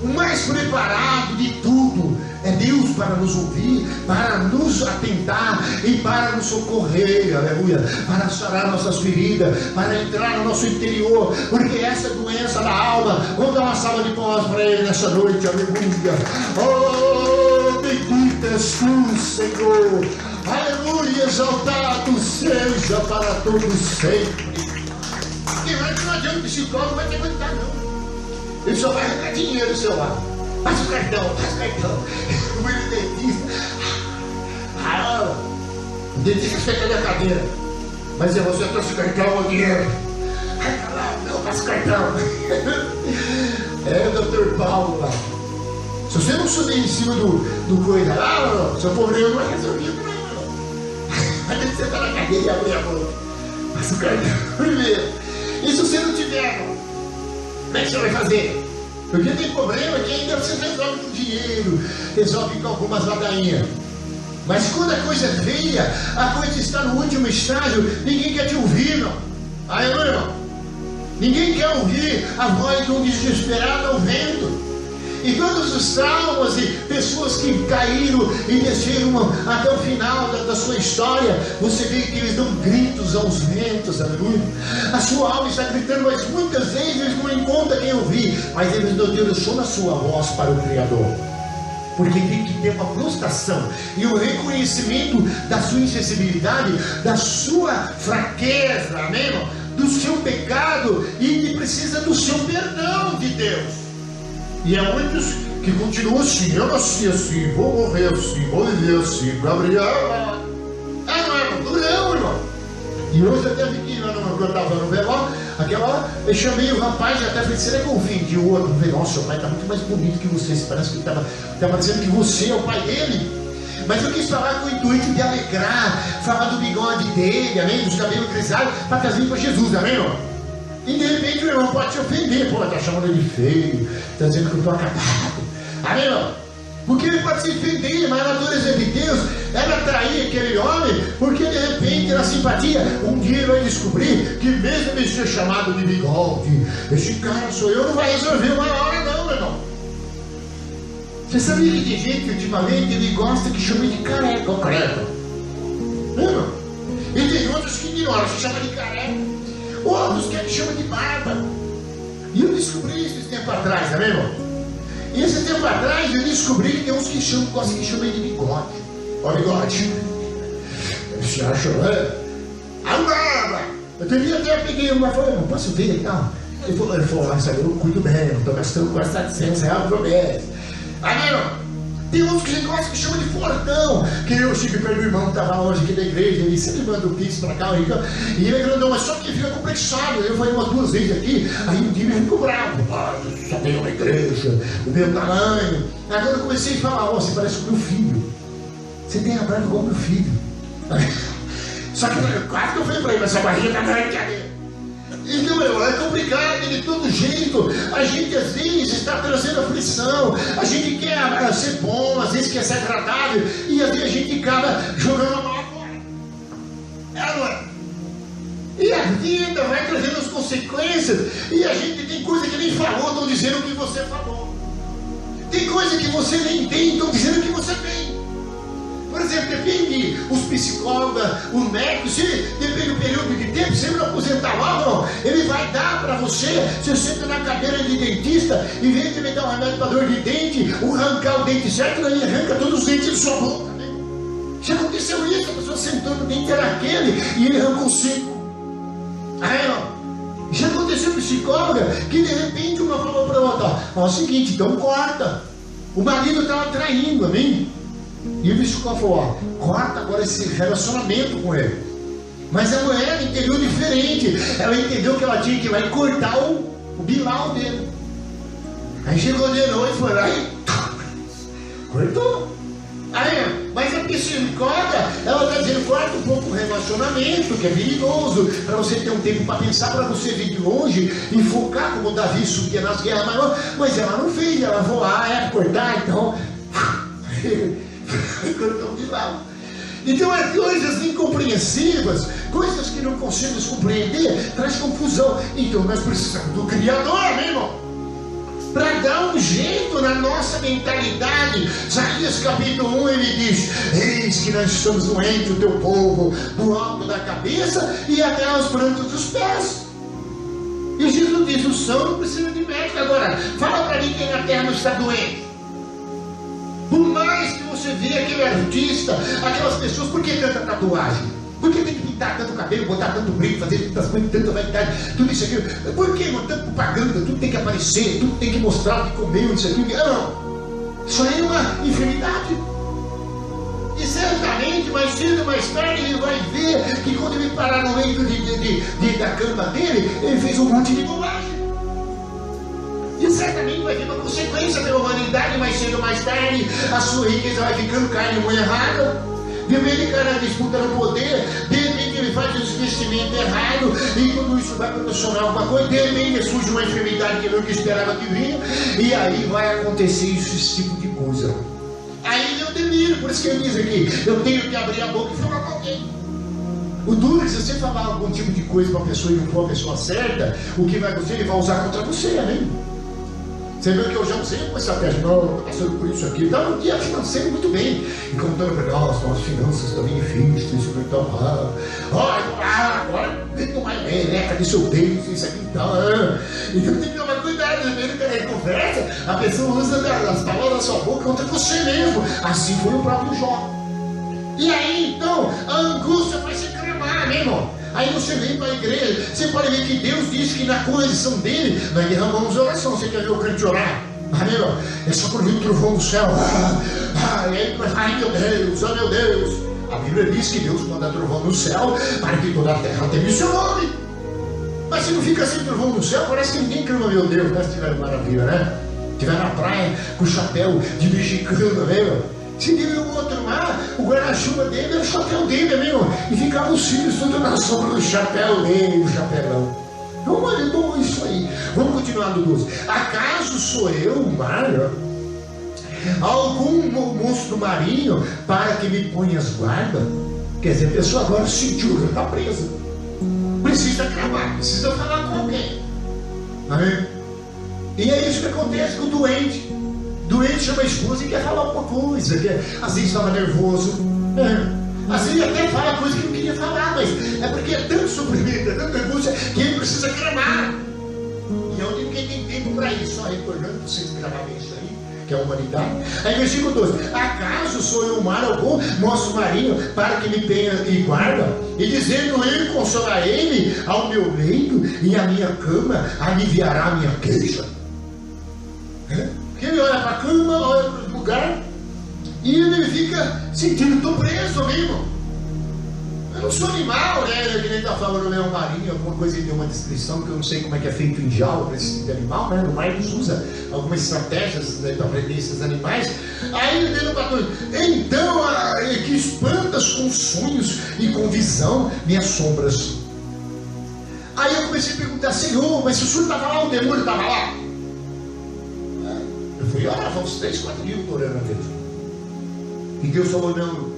O mais preparado de tudo é Deus para nos ouvir, para nos atentar e para nos socorrer, aleluia, para sarar nossas feridas, para entrar no nosso interior, porque essa doença da alma, vamos dar uma salva de palmas para Ele nessa noite, aleluia. Oh, bendito és tu, Senhor, aleluia, exaltado seja para todos sempre. Porque não adianta o psicólogo, vai te aguentar, não. Ele só vai arrancar dinheiro do seu lado. Passa o cartão, passa o cartão. Fui no dentista. O dentista fica na cadeira. Mas você trouxe o cartão ou dinheiro? Não, passa o cartão. É o doutor Paulo lá. Se você não subir em cima do coisa lá, seu problema não é resolvido, não. Mas você está na cadeira e abre a boca. Passa o cartão primeiro. E se você não tiver, como é que você vai fazer? Porque tem problema que ainda você resolve com dinheiro, resolve com algumas ladainhas. Mas quando a coisa é feia, a coisa está no último estágio, ninguém quer te ouvir, não. Aí, irmão, ninguém quer ouvir a voz de um desesperado ao vento. E todos os traumas e pessoas que caíram e desceram até o final da sua história, você vê que eles dão gritos aos ventos, aleluia. A sua alma está gritando, mas muitas vezes eles não encontram quem ouvir, mas eles não dão som na sua voz para o Criador. Porque tem que ter uma prostração e um reconhecimento da sua insensibilidade, da sua fraqueza, amém, irmão? Do seu pecado, e que precisa do seu perdão de Deus. E há muitos que continuam assim, eu nasci assim, vou morrer assim, vou viver assim, Gabriel. Não é durão, irmão. E hoje até vi que quando eu estava no velório, aquela hora eu chamei o rapaz, até falei, será que eu ofendi o outro? Eu falei, nossa, seu pai está muito mais bonito que você, parece que estava dizendo que você é o pai dele. Mas eu quis falar com o intuito de alegrar, falar do bigode dele, amém? Dos cabelos grisalhos, para trazer para Jesus, amém, irmão? E de repente o irmão pode se ofender, pô, está chamando ele de feio, está dizendo que eu estou acabado. Amém, irmão? Porque ele pode se ofender, mas a natureza de Deus era atrair aquele homem, porque de repente, na simpatia, um dia ele vai descobrir que mesmo ele ser chamado de bigode, esse cara sou eu, não vai resolver uma hora não, meu irmão. Você sabia que tem gente que ultimamente ele gosta que chame de careca, ou careca? Lembra? E tem outros que ignoram, se chama de careca. Outros que chamam de barba. E eu descobri isso esse tempo atrás, tá vendo? E esse tempo atrás eu descobri que tem uns que gostam que chamam de bigode. Ó, bigode. Você acha, né? A barba! Eu até peguei uma e falei, não posso ver e tal. Ele falou, sabe, eu cuido bem, não estou gastando quase R$700 por mês. Aí, tem outros que a gente gosta que chama de fortão. Que eu estive perto do irmão que estava hoje aqui da igreja, ele sempre manda o pix pra cá, e ele é grandão, mas só que ele fica complexado. Eu falei umas 2 vezes aqui, aí um dia ele ficou bravo. Só tem uma igreja, o meu tamanho. Agora eu comecei a falar, você parece o meu filho. Você tem a barba igual o meu filho. Só que quase que eu falei pra ele, mas essa barriga tá grande, cadê? Então, é complicado, de todo jeito. A gente às vezes está trazendo aflição. A gente quer ser bom, às vezes quer ser agradável, e às vezes a gente acaba jogando a mão fora. É, não é? E a vida vai trazendo as consequências. E a gente tem coisa que nem falou, estão dizendo que você falou. Tem coisa que você nem tem, estão dizendo que você tem. Por exemplo, depende os psicólogos, o médico, se depende do período de tempo, se ele não aposentar logo, ele vai dar para você senta na cadeira de dentista, em vez de ele dar um remédio para dor de dente, arrancar o dente certo, ele arranca todos os dentes de sua boca. Né? Já aconteceu isso, a pessoa sentou no dente, era aquele, e ele arrancou 5. Aí, ó. Já aconteceu com psicóloga, que de repente uma falou para outra, ó, o seguinte, então corta. O marido estava traindo, amém? E o psicólogo falou, ó, corta agora esse relacionamento com ele. Mas a mulher entendeu diferente. Ela entendeu que ela tinha que ir lá e cortar o bilau dele. Aí chegou de noite, foi lá e cortou. Aí, mas a psicóloga, ela está dizendo, corta um pouco o relacionamento, que é perigoso, para você ter um tempo para pensar, para você vir de longe e focar como Davi subia nas guerras maiores. Mas ela não fez, ela falou, cortar, então cortou de lado. Então é coisas incompreensíveis, coisas que não conseguimos compreender, traz confusão. Então nós precisamos do Criador, meu irmão, para dar um jeito na nossa mentalidade. Isaías capítulo 1, ele diz, eis que nós estamos doentes, o teu povo, do alto da cabeça e até aos plantos dos pés. E Jesus diz, o são não precisa de médico. Agora, fala para mim quem na terra não está doente. Por mais que você vê aquele artista, aquelas pessoas, por que tanta tatuagem? Por que tem que pintar tanto cabelo, botar tanto brinco, fazer tantas coisas, tanta vaidade, tudo isso aqui? Por que tanta propaganda? Tudo tem que aparecer, tudo tem que mostrar o que comeu, isso aqui. Não, isso aí é uma enfermidade. E certamente, mais cedo ou mais tarde, ele vai ver que quando ele parar no leito da cama dele, ele fez um monte de bobagem. E certamente vai ter uma consequência pela humanidade, mais cedo ou mais tarde, a sua riqueza vai ficando carne muito errada. De repente ele cai na disputa no poder, de repente ele faz um investimento errado, e tudo isso vai proporcionar alguma coisa, de repente surge uma enfermidade que ele nunca esperava que vinha, e aí vai acontecer esse tipo de coisa. Aí eu delírio, por isso que ele diz aqui, eu tenho que abrir a boca e falar com alguém. O duro é que se você falar algum tipo de coisa para a pessoa e não for a pessoa certa, o que vai acontecer, ele vai usar contra você, né? Você viu que eu já usei uma estratégia, não, passando por isso aqui, estava um dia financeiro muito bem, e contando para nossa, as finanças estão bem difíceis, isso aqui então, agora vem tomar cadê seu Deus, isso aqui então, então tem que tomar cuidado, primeiro que a conversa, a pessoa usa as palavras da sua boca contra você mesmo, assim foi o próprio Jó. E aí então, a angústia vai se cremar, né, irmão? Aí você vem para a igreja, você pode ver que Deus disse que na condição dele, nós derramamos oração. Você quer ver o crente orar? Amém? É só por vir o trovão do céu. E aí, ai meu Deus, oh meu Deus. A Bíblia diz que Deus manda trovão no céu para que toda a terra tenha o seu nome. Mas se não fica assim trovão no céu, parece que ninguém clama, meu Deus, né? Se tiver maravilha, né? Tiver na praia com o chapéu de mexicano, né? Se teve o outro lá, o guarda-chuva dele era o chapéu dele mesmo. E ficavam os filhos tudo na sombra do chapéu dele, o chapéu. Então, olha, bom isso aí. Vamos continuar no 12. Acaso sou eu, Mário, algum monstro marinho para que me ponhas guarda? Quer dizer, a pessoa agora sentiu, já está presa. Precisa acabar, precisa falar com alguém. Amém? E é isso que acontece com o doente. Doente chama a esposa e quer falar alguma coisa, às vezes estava nervoso, às vezes até fala coisa que não queria falar, mas é porque é tanto sofrimento, é tanta angústia, que ele precisa clamar. E onde ninguém tem tempo para isso, só recordando para vocês gravarem isso aí, que é a humanidade. Aí versículo 12: acaso sou eu mar algum, nosso marinho, para que me tenha e guarda? E dizendo ele, consolarei-me ao meu leito, e a minha cama aliviará a minha queixa. Porque ele olha para a cama, olha para o lugar, e ele fica sentindo, estou preso mesmo. Eu não sou animal, né? Que nem está falando leão marinho, alguma coisa, ele deu uma descrição que eu não sei como é que é feito em jaula para esse tipo de animal, né? No mar eles usam algumas estratégias, né, para prender esses animais. Aí ele deu para todos. Então, que espantas com sonhos e com visão minhas sombras. Aí eu comecei a perguntar, Senhor, mas se o senhor estava lá, o demônio estava lá? Eu fui orar, foi uns 3, 4 dias orando a Deus. E Deus falou, não.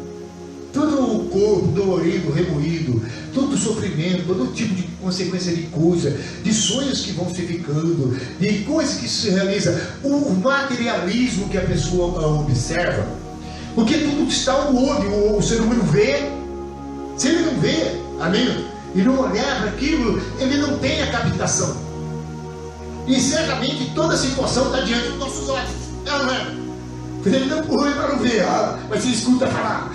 Todo o corpo dolorido, remoído, todo o sofrimento, todo tipo de consequência de coisa, de sonhos que vão se ficando, de coisas que se realiza, o materialismo que a pessoa observa, porque tudo está no olho, o ser humano vê. Se ele não vê, amém, e não olhar para aquilo, ele não tem a captação. E certamente toda a situação está diante dos nossos olhos, não é? Ele não corre para não ver, mas você escuta falar.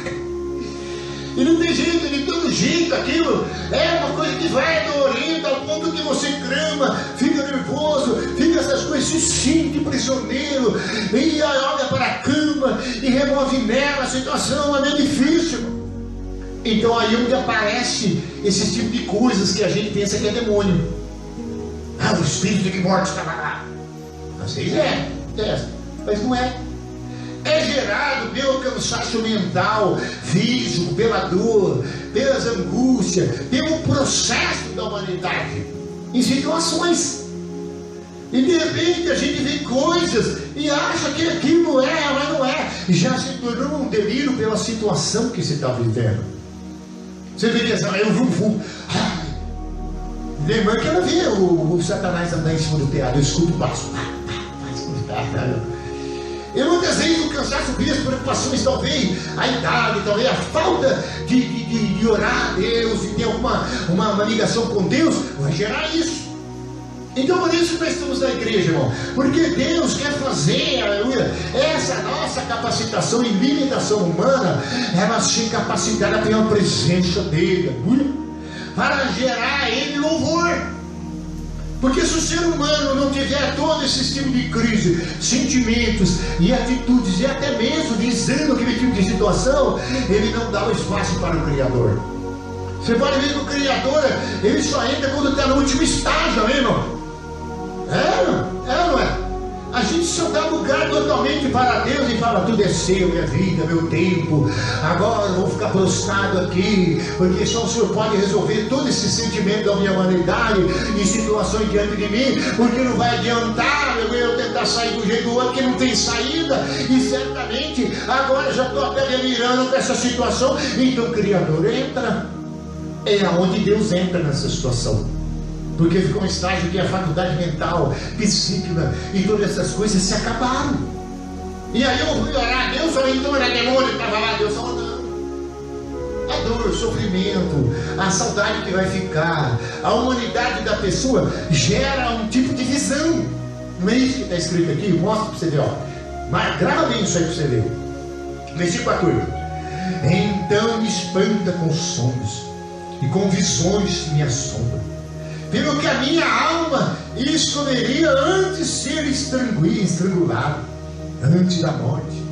E não tem jeito, de todo jeito, aquilo é uma coisa que vai dolorindo ao ponto que você clama, fica nervoso, fica essas coisas, se sente prisioneiro, e olha para a cama e remove nela a situação, é meio difícil. Então aí onde aparece esse tipo de coisas que a gente pensa que é demônio. O espírito de morte estava lá. Às vezes mas não é. É gerado pelo cansaço mental, físico, pela dor, pelas angústias, pelo processo da humanidade, em situações. E de repente a gente vê coisas e acha que aquilo é, mas não é. Já se tornou um delírio pela situação que se está vivendo. Você vê que eu vou. Lembrando que ela vê o Satanás andar em cima do telhado, eu escuto o passo. E muitas vezes o cansaço cria as preocupações, talvez a idade, talvez a falta de orar a Deus e ter uma ligação com Deus, vai gerar isso. Então por isso nós estamos na igreja, irmão, porque Deus quer fazer, aleluia, essa nossa capacitação e limitação humana, ela ser capacitada pela presença dele, aleluia, para gerar ele louvor. Porque se o ser humano não tiver todo esse tipo de crise, sentimentos e atitudes, e até mesmo dizendo aquele tipo de situação, ele não dá o espaço para o Criador. Você pode ver que o Criador, ele só entra quando está no último estágio, né, irmão? É, não é? A gente só dá lugar totalmente para Deus e fala, tudo é seu, minha vida, meu tempo, agora eu vou ficar prostrado aqui, porque só o Senhor pode resolver todo esse sentimento da minha humanidade e situações diante de mim, porque não vai adiantar eu tentar sair do jeito do outro que não tem saída, e certamente agora já estou até delirando com essa situação. Então o Criador entra, é aonde Deus entra nessa situação. Porque ficou um estágio que a faculdade mental, psíquica e todas essas coisas se acabaram. E aí eu fui orar a Deus, falei, então era demônio que estava lá, Deus falou, não. A dor, o sofrimento, a saudade que vai ficar, a humanidade da pessoa gera um tipo de visão. Não é isso que está escrito aqui? Mostra para você ver, ó. Mas grava bem isso aí para você ver. Versículo 14. Então me espanta com sonhos e com visões minha sombra, pelo que a minha alma escolheria antes de ser estrangulado, antes da morte,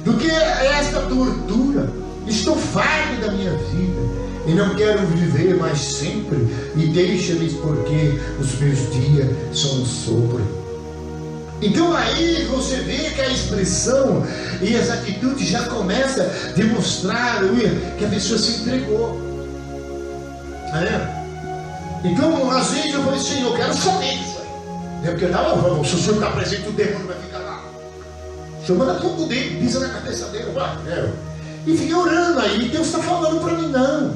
do que esta tortura. Estou farto da minha vida e não quero viver mais sempre, e deixa-me porque os meus dias são um sopro. Então aí você vê que a expressão e as atitudes já começam a demonstrar que a pessoa se entregou. Então, às vezes eu falei, Senhor, eu quero saber disso aí. Porque eu estava, se o Senhor está presente, o demônio vai ficar lá. O Senhor manda tudo dele, pisa na cabeça dele, vai. E fiquei orando aí, Deus está falando para mim, não.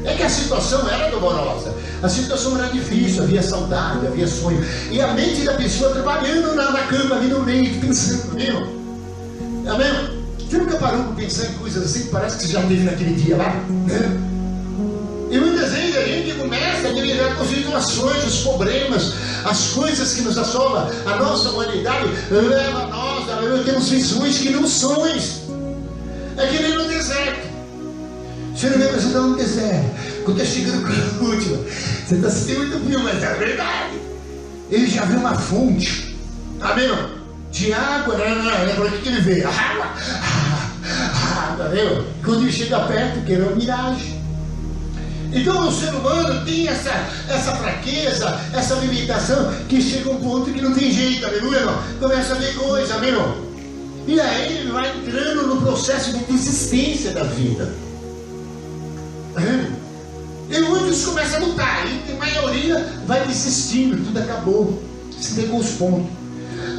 É que a situação era dolorosa, a situação era difícil, havia saudade, havia sonho. E a mente da pessoa trabalhando na cama, ali no leito, pensando, amém? Amém? Você nunca parou para pensar em coisas assim que parece que você já teve naquele dia lá? Né? E muitas vezes a gente começa a lidar com as situações, os problemas, as coisas que nos assolam. A nossa humanidade leva a nós a termos visões que não sonhos. É que nem no deserto. Você não vê, mas você está no deserto. Quando está chegando com a última, você está assistindo muito filme, mas é verdade. Ele já vê uma fonte, amém? De água, né? O que ele vê? Água, viu? Quando ele chega perto, que é uma miragem. Então o ser humano tem essa fraqueza, essa limitação, que chega a um ponto que não tem jeito, aleluia, irmão? Começa a ver coisa, amém, irmão? E aí ele vai entrando no processo de desistência da vida. E muitos começam a lutar, e a maioria vai desistindo, tudo acabou, se pegou os pontos.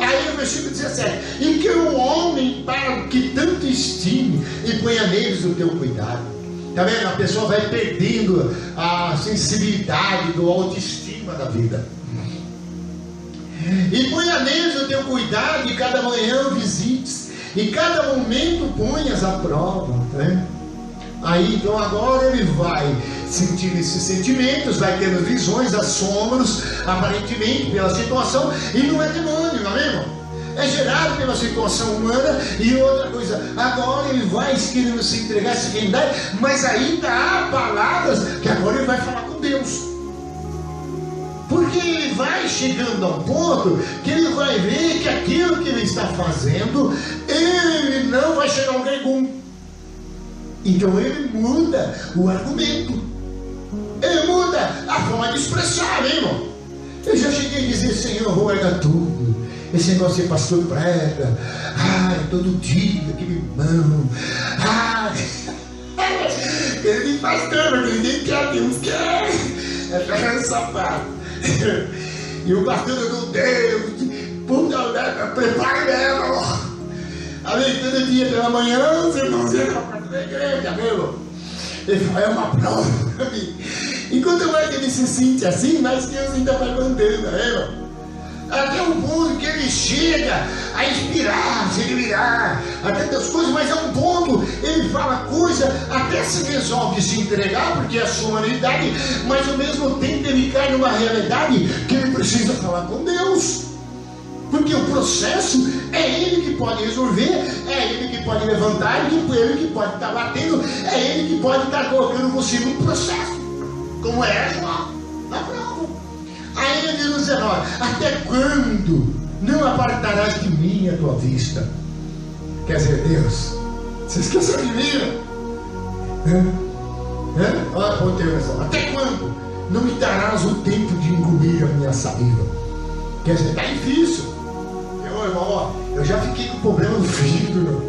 Aí no versículo 17: e que o homem para que tanto estime e ponha neles o teu cuidado. Está vendo? A pessoa vai perdendo a sensibilidade do autoestima da vida. E ponha neles o teu cuidado, e cada manhã o visites, e cada momento ponhas à prova. Né? Aí então agora ele vai sentindo esses sentimentos, vai tendo visões, assombros, aparentemente pela situação, e não é demônio, não é mesmo? É gerado pela situação humana. E outra coisa, agora ele vai querendo se entregar, se render, mas ainda há palavras que agora ele vai falar com Deus, porque ele vai chegando ao ponto que ele vai ver que aquilo que ele está fazendo, ele não vai chegar ao algum. Então ele muda o argumento, ele muda a forma de expressar, hein, irmão? Eu já cheguei a dizer: Senhor, eu vou largar tudo. Esse negócio de ser pastor prega, todo dia, aquele irmão, ele me faz tanto, ninguém quer, Deus quer, é pegar no sapato. E o pastor, meu Deus, puta merda, prepare ela. Amém? Todo dia pela manhã, os irmãos entram para a igreja, meu. Ele fala: é uma prova para mim. E quanto mais ele se sente assim, mais Deus ainda vai mandando, né? Até um ponto que ele chega a inspirar, se virar, até das coisas, mas é um ponto, ele fala coisa, até se resolve se entregar, porque é a sua humanidade, mas ao mesmo tempo ele cai numa realidade que ele precisa falar com Deus, porque o processo é ele que pode resolver, é ele que pode levantar, é ele que pode estar batendo, é ele que pode estar colocando você no processo, como é João na prova. Aí ele diz no 19: até quando não apartarás de mim a tua vista? Quer dizer, Deus, você esqueceu de mim? Olha, até quando não me darás o tempo de engolir a minha saliva? Quer dizer, está difícil. Irmão, eu já fiquei com o problema do fígado,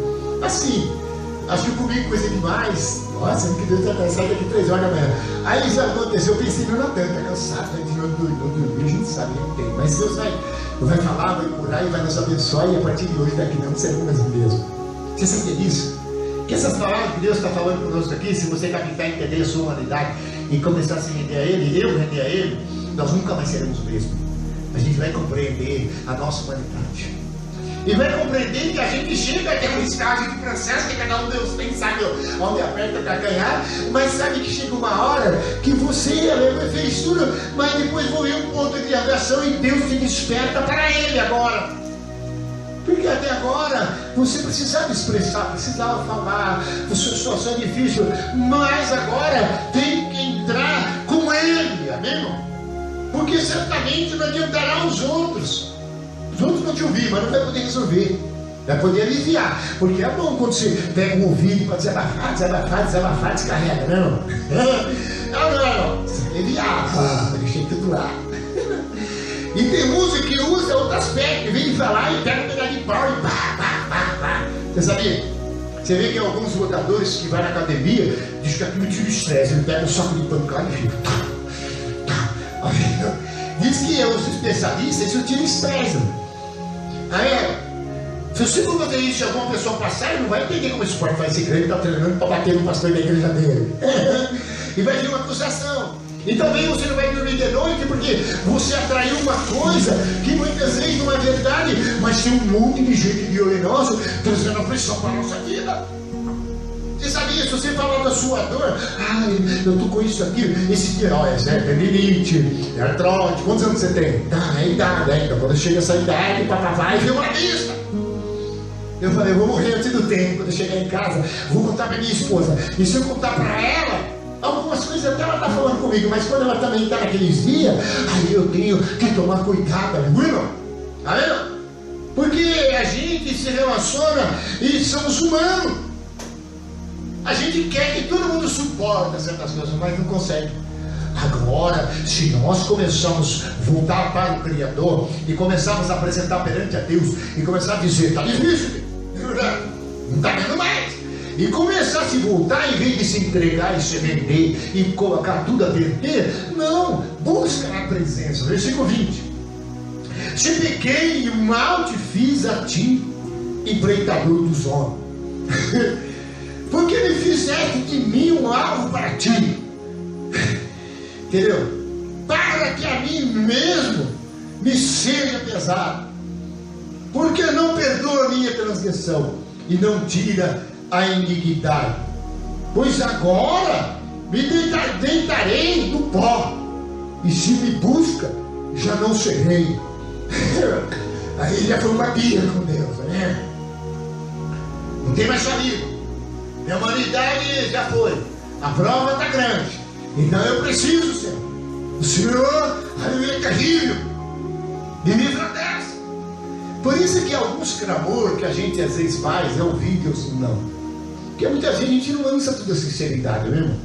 assim, acho que eu comi coisa demais. Nossa, que Deus está cansado daqui 3 horas da manhã. Aí isso aconteceu, eu pensei: não, Natan, está cansado, né? De dormir, a gente sabe que tem. Mas Deus vai falar, vai curar e vai nos abençoar. E a partir de hoje, daqui não será mais o mesmo. Você sabia disso? Que essas palavras que Deus está falando conosco aqui, se você captar e entender a sua humanidade e começar a se render a Ele, eu render a Ele, nós nunca mais seremos o mesmo. A gente vai compreender a nossa humanidade. E vai compreender que a gente chega até um estágio de processo que cada um de Deus tem, sabe onde aperta para ganhar, mas sabe que chega uma hora que você fez tudo, mas depois vou ver um ponto de adoração e Deus te desperta para Ele agora. Porque até agora você precisava expressar, precisava falar, a sua situação é difícil, mas agora tem que entrar com Ele, amém? Porque certamente não adiantará os outros. Os outros vão te ouvir, mas não vai poder resolver. Vai poder aliviar. Porque é bom quando você pega um ouvido para desabafar, descarrega, não? Não. Aliviar. Deixei tudo lá. E tem música que usa outro aspecto. Vem falar e pega um pedaço de pau e pá. Você sabia? Você vê que alguns lutadores que vão na academia dizem que aquilo tira o estresse. Ele pega um saco de pancada e fica. Diz que os especialistas isso tira estresse. Aí, se você for fazer isso e alguma pessoa passar, ele não vai entender como esse esporte vai ser grande, está treinando para bater no pastor da igreja dele. e vai vir uma acusação. E também você não vai dormir de noite porque você atraiu uma coisa que muitas vezes não é verdade, mas tem um monte de gente violenosa trazendo aflição para a nossa vida. Você sabia, se você falar da sua dor, eu tô com isso aqui, esse dia, olha, é tendinite, é artrose, quantos anos você tem? Tá, é idade, então quando chega essa idade, vai ver uma lista. Eu falei, eu vou morrer antes do tempo, quando eu chegar em casa, vou contar pra minha esposa, e se eu contar pra ela, algumas coisas até ela tá falando comigo, mas quando ela também tá naqueles dias, aí eu tenho que tomar cuidado, irmão, tá vendo? Porque a gente se relaciona e somos humanos. A gente quer que todo mundo suporte certas coisas, mas não consegue. Agora, se nós começamos a voltar para o Criador e começarmos a apresentar perante a Deus e começar a dizer, está difícil, não está vendo mais, e começar a se voltar em vez de se entregar e se vender e colocar tudo a perder, não, busca a presença. Versículo 20: se pequei e mal te fiz a ti, empreitador dos homens, porque me fizeste de mim um alvo para ti. Entendeu? Para que a mim mesmo me seja pesado, porque não perdoa a minha transgressão e não tira a iniquidade. Pois agora me deitarei no pó, e se me busca, já não serei. Aí já foi uma guia com Deus, né? Não tem mais amigo. Minha humanidade já foi. A prova está grande. Então eu preciso, Senhor. O Senhor, aleluia, é terrível. Me livra dessa. Por isso que alguns clamor que a gente às vezes faz é ouvir Deus não. Porque muitas vezes a gente não lança toda a sinceridade, né, irmão?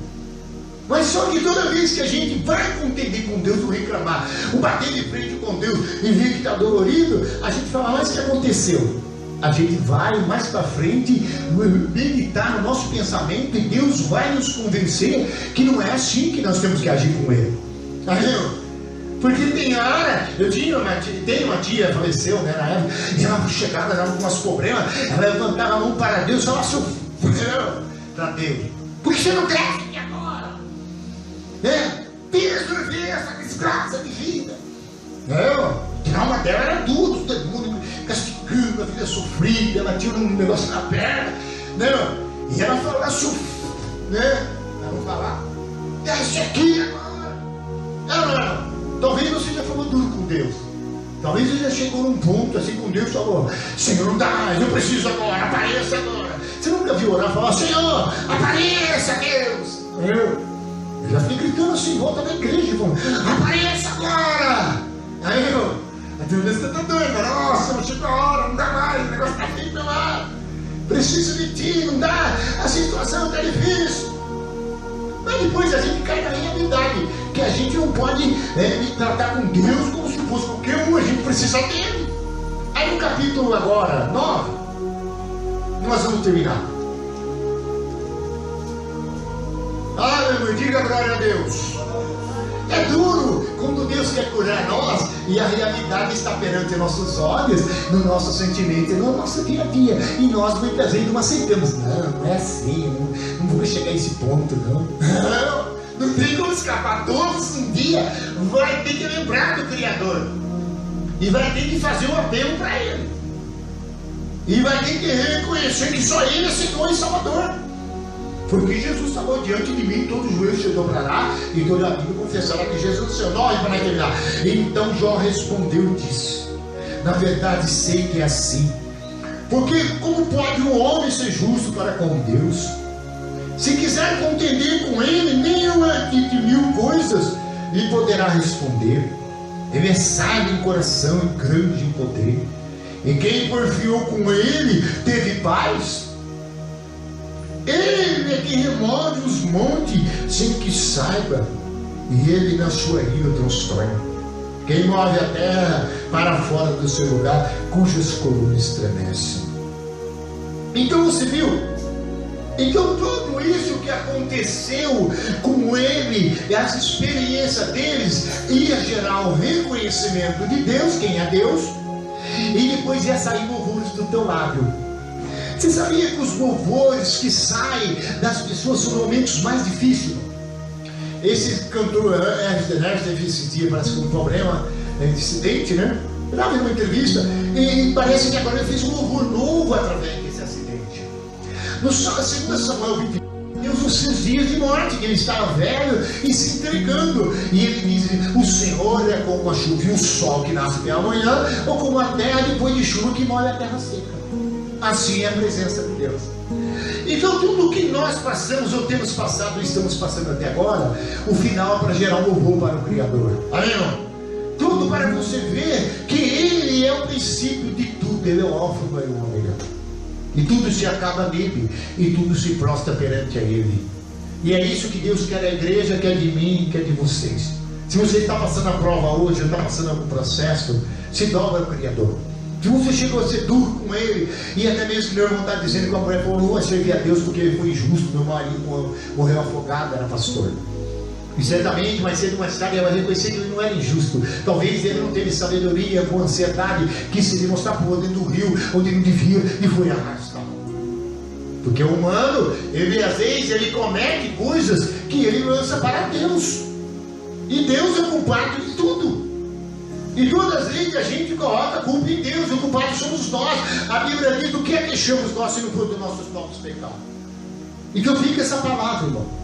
Mas só que toda vez que a gente vai contender com Deus, ou reclamar, ou bater de frente com Deus e ver que está dolorido, a gente fala, mas o que aconteceu? A gente vai mais para frente meditar no nosso pensamento e Deus vai nos convencer que não é assim que nós temos que agir com Ele. Entendeu? Porque tem hora, tem uma tia, faleceu, né, na época, e ela chegava, ela com umas problemas, ela levantava a mão para Deus e falava assim, para Deus, por que você não cresce aqui agora? Resolver essa desgraça de vida. O trauma dela era tudo, todo mundo castigando, a vida sofrida, ela tinha um negócio na perna, né? E ela falava assim, né? Ela não falava, desce aqui agora. Não. Talvez você já falou duro com Deus. Talvez você já chegou num ponto assim com Deus e falou, Senhor, não dá mais, eu preciso agora, apareça agora. Você nunca viu orar e falar, Senhor, apareça, Deus. Eu já fiquei gritando assim em volta da igreja, falando, apareça agora. Aí a Deus está doido, nossa, não chega a hora, não dá mais, o negócio está feio lá. Preciso de ti, não dá, a situação está difícil. Mas depois a gente cai na realidade, que a gente não pode tratar com Deus como se fosse qualquer um, a gente precisa dele. Aí no capítulo agora 9, nós vamos terminar. Aleluia, diga glória a Deus. É duro quando Deus quer curar nós e a realidade está perante nossos olhos, no nosso sentimento, no nosso dia a dia. E nós muitas vezes não aceitamos. Não é assim, não vou chegar a esse ponto, não. Não tem como escapar. Todos um dia vai ter que lembrar do Criador. E vai ter que fazer um apelo para Ele. E vai ter que reconhecer que só Ele é Senhor e Salvador. Porque Jesus falou, diante de mim todo joelho se dobrará e toda língua confessará que Jesus é o Senhor. Nós vamos terminar. Então Jó respondeu e disse, na verdade sei que é assim, porque como pode um homem ser justo para com Deus? Se quiser contender com Ele, nenhuma de 1000 coisas lhe poderá responder. Ele é sábio em coração e grande em poder, e quem porfiou com Ele teve paz. Ele é quem remove os montes sem que saiba, e Ele na sua ira transtorna. Quem move a terra para fora do seu lugar, cujas colunas estremecem. Então você viu? Então tudo isso que aconteceu com ele, as experiências deles, ia gerar o reconhecimento de Deus, quem é Deus, e depois ia sair louvores do teu lábio. Você sabia que os louvores que saem das pessoas são momentos mais difíceis? esse cantor Ernst teve esse dia, parece que um problema de acidente, né? Eu estava vendo uma entrevista e parece que agora ele fez um louvor novo através desse acidente. No 2 Samuel 20, Deus nos seus dias de morte, que ele estava velho e se entregando. E ele diz: o Senhor é como a chuva e o sol que nasce pela manhã, ou como a terra depois de chuva que molha a terra seca. Assim é a presença de Deus. Então tudo que nós passamos ou temos passado e estamos passando até agora, o final é para gerar um louvor para o Criador. Amém, irmão? Tudo para você ver que Ele é o princípio de tudo. Ele é o alfa e o ômega. E tudo se acaba nele, e tudo se prostra perante a Ele. E é isso que Deus quer da igreja, quer de mim, quer de vocês. Se você está passando a prova hoje, ou está passando algum processo, se dobra ao Criador. Se você chegou a ser duro com Ele, e até mesmo que meu irmão está dizendo que a mulher falou: não vai servir a Deus porque ele foi injusto, meu marido morreu afogado, era pastor. E certamente, mais cedo ou mais tarde, ela vai reconhecer que ele não era injusto. Talvez ele não teve sabedoria, com ansiedade, quis se demonstrar por dentro do rio, onde ele devia, e foi arrastado. Porque o humano, ele às vezes, ele comete coisas que ele lança para Deus. E Deus é o culpado de tudo. E todas as vezes a gente coloca a culpa em Deus, e o culpado somos nós. A Bíblia diz: do que é queixamos nós se não for dos nossos próprios pecados? Então fica essa palavra, irmão.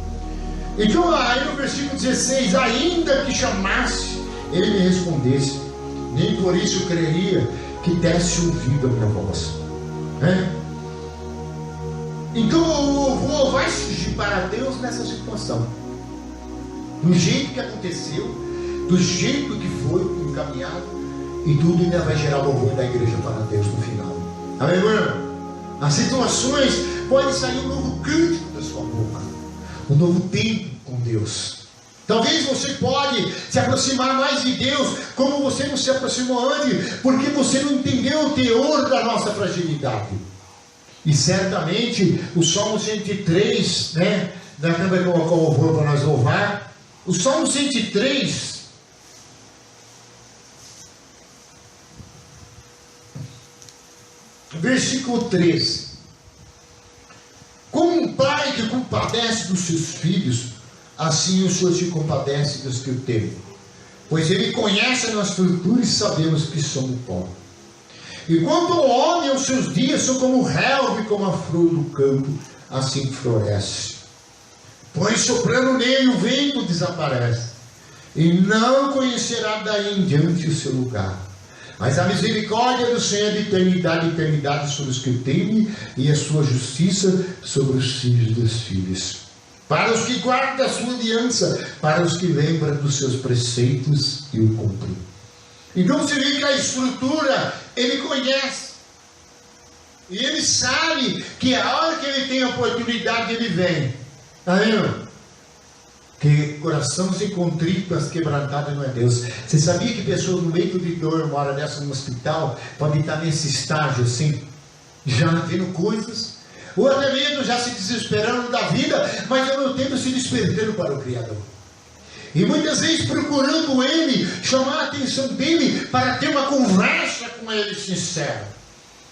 Então aí no versículo 16: ainda que chamasse, ele me respondesse, nem por isso creria que desse ouvido a minha voz. Então o louvor vai surgir para Deus nessa situação, do jeito que aconteceu, do jeito que foi encaminhado, e tudo ainda vai gerar louvor da igreja para Deus no final. Amém, irmão? As situações podem sair um novo cântico da sua boca, um novo tempo com Deus. Talvez você pode se aproximar mais de Deus como você não se aproximou antes, porque você não entendeu o teor da nossa fragilidade. E certamente o Salmo 103, né? Da câmera colocar o louvor para nós louvar. O Salmo 103, versículo 13: como um pai que compadece dos seus filhos, assim o Senhor se compadece dos que o temem, pois Ele conhece a nossa estrutura e sabemos que somos pó. E quanto ao homem, os seus dias são como o relva, como a flor do campo, assim floresce. Pois soprando nele o vento desaparece, e não conhecerá daí em diante o seu lugar. Mas a misericórdia do Senhor é de eternidade em eternidade sobre os que o temem, e a sua justiça sobre os filhos dos filhos. Para os que guardam a sua aliança, para os que lembram dos seus preceitos e o cumprem. Então você vê que a estrutura Ele conhece. E Ele sabe que a hora que Ele tem a oportunidade, Ele vem. Amém? Que coração se contrito, as quebrantadas não é Deus. Você sabia que pessoas no leito de dor, uma hora dessa no hospital, podem estar nesse estágio assim, já vendo coisas, ou até mesmo já se desesperando da vida, mas ao mesmo tempo se despertando para o Criador. E muitas vezes procurando Ele, chamar a atenção dEle, para ter uma conversa com Ele sincera.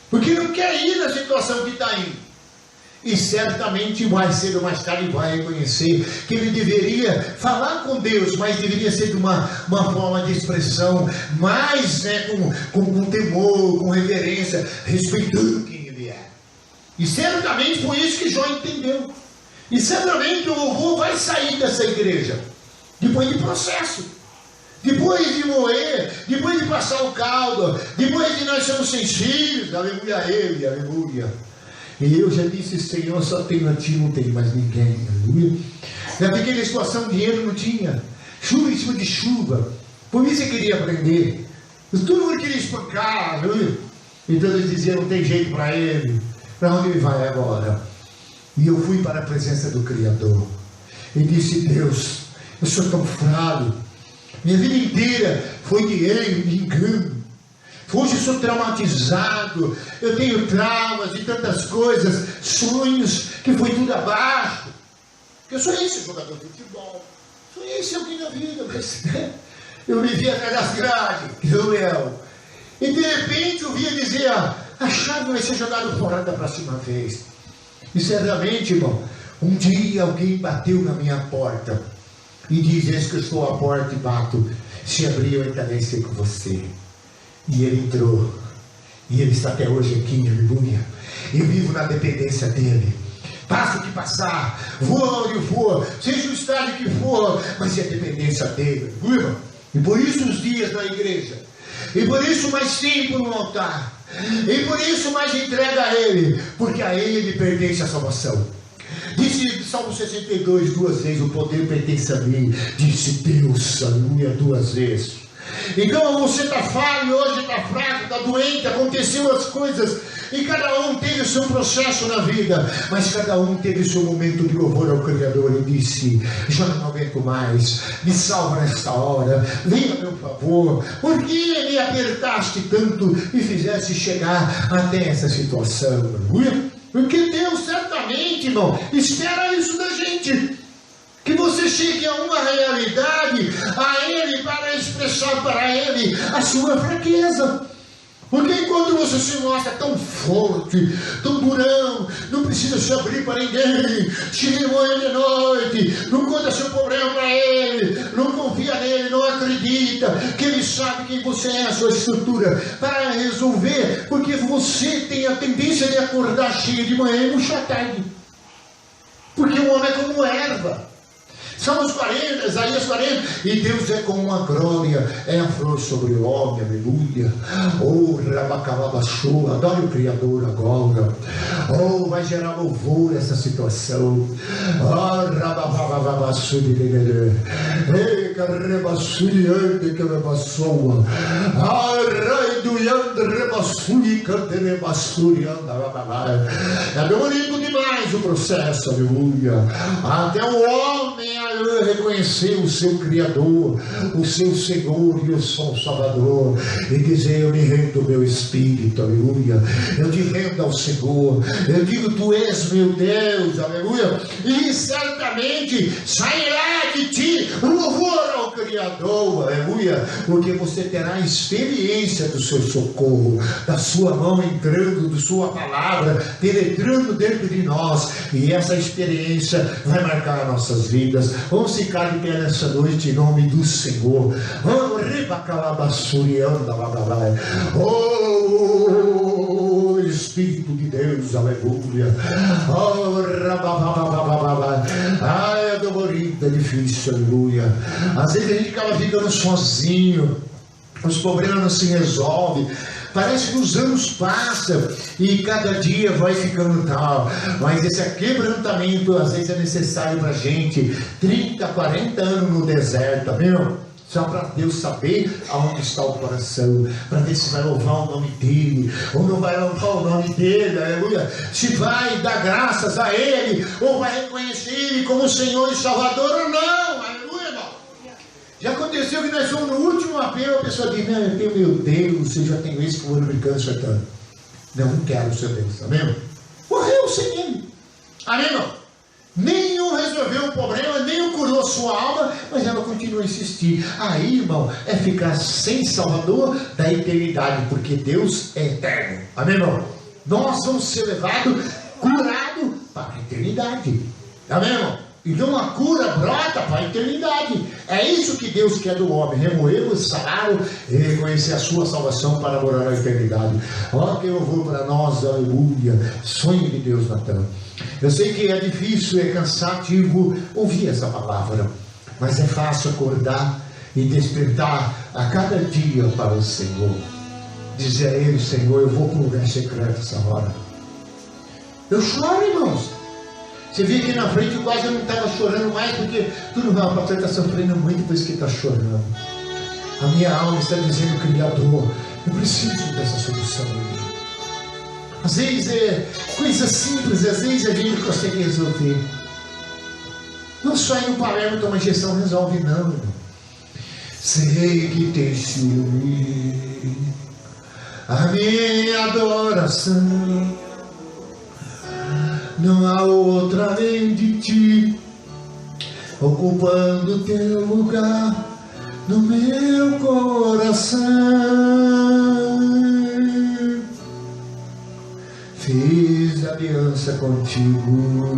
Porque não quer ir na situação que está indo. E certamente mais cedo ou mais tarde vai reconhecer que ele deveria falar com Deus, mas deveria ser de uma forma de expressão mais, né, com temor, com reverência, respeitando quem Ele é. E certamente foi isso que Jó entendeu. E certamente o louvor vai sair dessa igreja depois de processo, depois de morrer, depois de passar o caldo, depois de nós sermos sensíveis, aleluia a Ele, aleluia. E eu já disse: Senhor, só tenho a Ti, não tenho mais ninguém, aleluia. Naquela situação, dinheiro não tinha, chuva em cima de chuva, por isso eu queria aprender, todo mundo queria espancar, aleluia. Então eles diziam: não tem jeito para ele, para onde ele vai agora? E eu fui para a presença do Criador e disse: Deus, eu sou tão frágil, minha vida inteira foi de erro, de engano. Hoje eu sou traumatizado, eu tenho traumas e tantas coisas, sonhos que foi tudo abaixo. Eu sou esse jogador de futebol, sou esse alguém da vida, mas eu vivi atrás das grades, e de repente eu via dizer: a chave vai ser jogada fora da próxima vez. E certamente, irmão, um dia alguém bateu na minha porta e diz: eis que eu estou à porta e bato, se abrir eu entrarei com você. E ele entrou, e ele está até hoje aqui, aleluia. Eu vivo na dependência dele. Passa o que passar, voa onde for, seja o estágio que for, mas é a dependência dele, aleluia. E por isso os dias na igreja, e por isso mais tempo no altar, e por isso mais entrega a ele, porque a ele pertence a salvação. Disse Salmo 62 duas vezes: o poder pertence a mim. Disse Deus, aleluia, duas vezes. Então você está falho hoje, está fraco, está doente, aconteceu as coisas, e cada um teve o seu processo na vida, mas cada um teve o seu momento de louvor ao Criador e disse: já não aguento mais, me salva nesta hora, venha a meu favor, por que me apertaste tanto e fizeste chegar até essa situação, aleluia? Porque Deus certamente, irmão, espera isso da gente, que você chegue a uma realidade, a Ele, para expressar para Ele a sua fraqueza. Porque enquanto você se mostra tão forte, tão durão, não precisa se abrir para ninguém, se remoe de noite, não conta seu problema para Ele, não confia nele, não acredita que Ele sabe quem você é, a sua estrutura, para resolver, porque você tem a tendência de acordar cheio de manhã e murchar tarde. Porque o homem é como erva. Salmos 40, Isaías 40, e Deus é como uma glória, é a flor sobre o homem, aleluia. Oh, Rabacababaçu, adore o Criador agora. Oh, vai gerar louvor essa situação. Oh, Rababababaçu de Dedê. Ei, Carrebaçuriante que levaçoa. Ah, Rai do Yandre Rebaçuri, Canterebaçurianda. É bonito demais o processo, aleluia. Até o homem reconhecer o seu Criador, o seu Senhor e o seu Salvador, e dizer: eu me rendo ao meu Espírito, aleluia, eu te rendo ao Senhor, eu digo: tu és meu Deus, aleluia, e certamente sairá de ti louvor ao Criador, aleluia, porque você terá a experiência do seu socorro, da sua mão entrando, da sua palavra penetrando dentro de nós, e essa experiência vai marcar nossas vidas. Vamos ficar de pé nessa noite em nome do Senhor. Oh, Espírito de Deus, aleluia. Ai, a dolorida, é difícil, aleluia. Às vezes a gente acaba ficando sozinho, os problemas não se resolvem. Parece que os anos passam e cada dia vai ficando tal, mas esse quebrantamento às vezes é necessário para a gente. 30, 40 anos no deserto, tá vendo? Só para Deus saber aonde está o coração, para ver se vai louvar o nome dele ou não vai louvar o nome dele, aleluia. Se vai dar graças a ele ou vai reconhecer ele como Senhor e Salvador ou não, aleluia, irmão. Já aconteceu que nós somos no último apelo, a pessoa diz: não, eu tenho meu Deus, eu já tenho isso que eu vou brincando, Sertão. Não quero o seu Deus, amém? Morreu sem ele, amém, irmão? Nenhum resolveu o problema, nenhum curou sua alma, mas ela continua a insistir. Aí, irmão, é ficar sem Salvador da eternidade, porque Deus é eterno, amém, irmão? Nós vamos ser levados, curados para a eternidade, amém, irmão? Então a cura brota para a eternidade. É isso que Deus quer do homem: remoer o salário e reconhecer a sua salvação para morar na eternidade. Olha que louvor para nós, aleluia. Sonho de Deus, Natan. Eu sei que é difícil, é cansativo ouvir essa palavra, mas é fácil acordar e despertar a cada dia para o Senhor. Dizer a Ele: Senhor, eu vou para um lugar secreto essa hora. Eu choro, irmãos. Você vê que na frente quase eu não estava chorando mais, porque tudo mal, o pastor está sofrendo muito, por isso que está chorando. A minha alma está dizendo: Criador, eu preciso dessa solução. Às vezes é coisa simples, às vezes a gente consegue resolver. Não só ir no Palermo tomar injeção resolve, não, irmão. Sei que tem ciúme a minha adoração. Não há outra além de ti, ocupando teu lugar no meu coração. Fiz aliança contigo,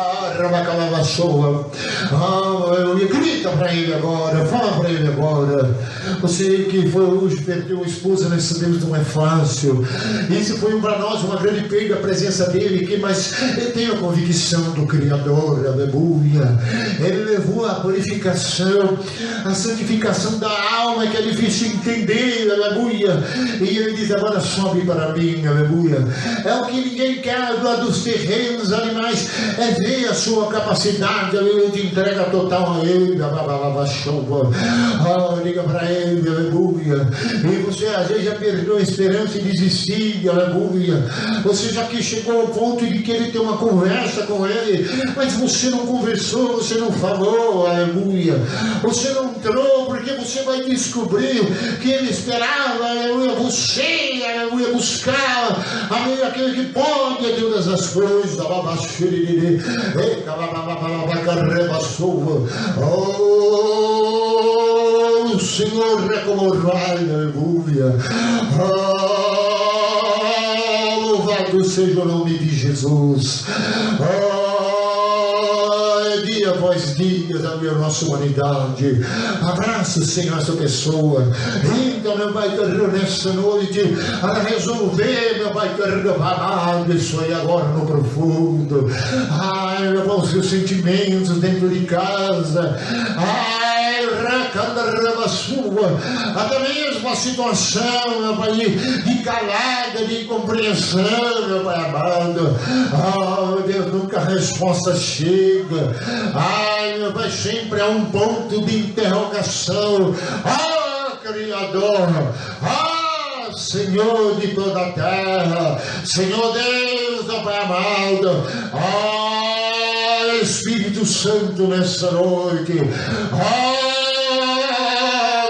Aleluia. Grita para ele agora, fala para ele agora. Você que foi hoje, perdeu a esposa, nesse Deus não é fácil. Isso foi para nós uma grande perda, a presença dele, mas ele tem a convicção do Criador, aleluia. Ele levou a purificação, a santificação da alma, que é difícil entender, aleluia. E ele diz: agora sobe para mim, aleluia. É o que ninguém quer dos terrenos, animais, é ver a sua capacidade, aleluia, de entrega total a ele, liga para ele, aleluia. E você às vezes já perdeu a esperança e desistiu, aleluia. Você já que chegou ao ponto de querer ter uma conversa com ele, mas você não conversou, você não falou, aleluia. Você não entrou, porque você vai descobrir que ele esperava, aleluia, você, aleluia, buscar, aleluia, aquele que pode a todas as coisas. Oh, o Senhor é como raio, aleluia. Louvado seja o nome de Jesus. Dia após dia da minha nossa humanidade. Abraça, Senhor, essa pessoa. Então, meu Pai querido, nessa noite, a resolver, meu Pai querido, amado, isso aí agora no profundo. Ai, meu Pai, os seus sentimentos dentro de casa. Ai, sua, até mesmo a situação, meu Pai, de calada, de incompreensão, meu Pai amado. Oh, Deus, nunca a resposta chega. Ai, meu Pai, sempre há um ponto de interrogação. Ah, Criador, Senhor de toda a terra, Senhor Deus, meu Pai amado. Espírito Santo, nessa noite.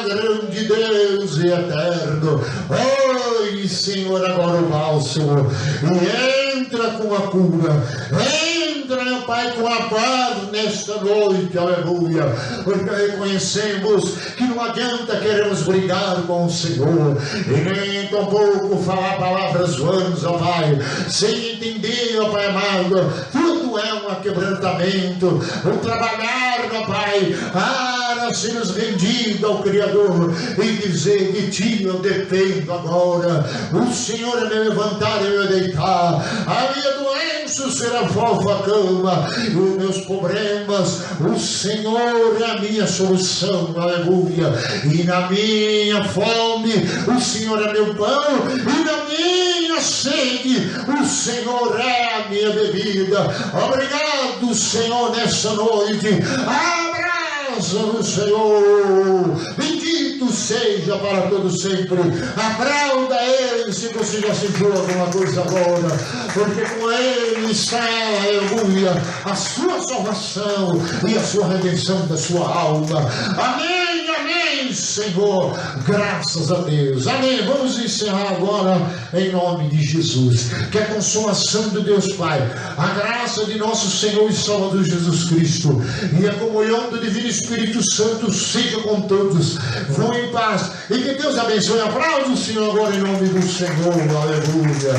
Grande Deus e eterno. Oi, Senhor, agora o bálsamo. E entra com a cura. Entra, meu Pai, com a paz nesta noite, aleluia. Porque reconhecemos que não adianta queremos brigar com o Senhor e nem tampouco falar palavras vãs, ó Pai, sem entender, ó Pai amado. Tudo é um quebrantamento, um trabalhar, ó Pai, para sermos rendidos ao Criador e dizer: de Ti eu dependo agora. O Senhor é me levantar e me deitar. A minha doença será fofa cama, e os meus problemas, o Senhor é a minha solução, aleluia. E na minha fome, o Senhor é meu pão, e na minha sede, o Senhor é a minha bebida. Obrigado, Senhor, nessa noite. Abraça o Senhor. Bendito seja para todo sempre. Aplauda Ele se você já sentiu alguma coisa agora, porque com Ele está, aleluia, a sua salvação e a sua redenção da sua alma. Amém, amém, Senhor. Graças a Deus. Amém. Vamos encerrar agora em nome de Jesus. Que a consolação de Deus Pai, a graça de nosso Senhor e Salvador Jesus Cristo e a comunhão do Divino Espírito Santo seja com todos. Vão em paz e que Deus abençoe. Aplaude o Senhor agora em nome do Senhor. Aleluia.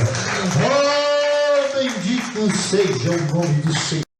Oh, bendito seja o nome do Senhor.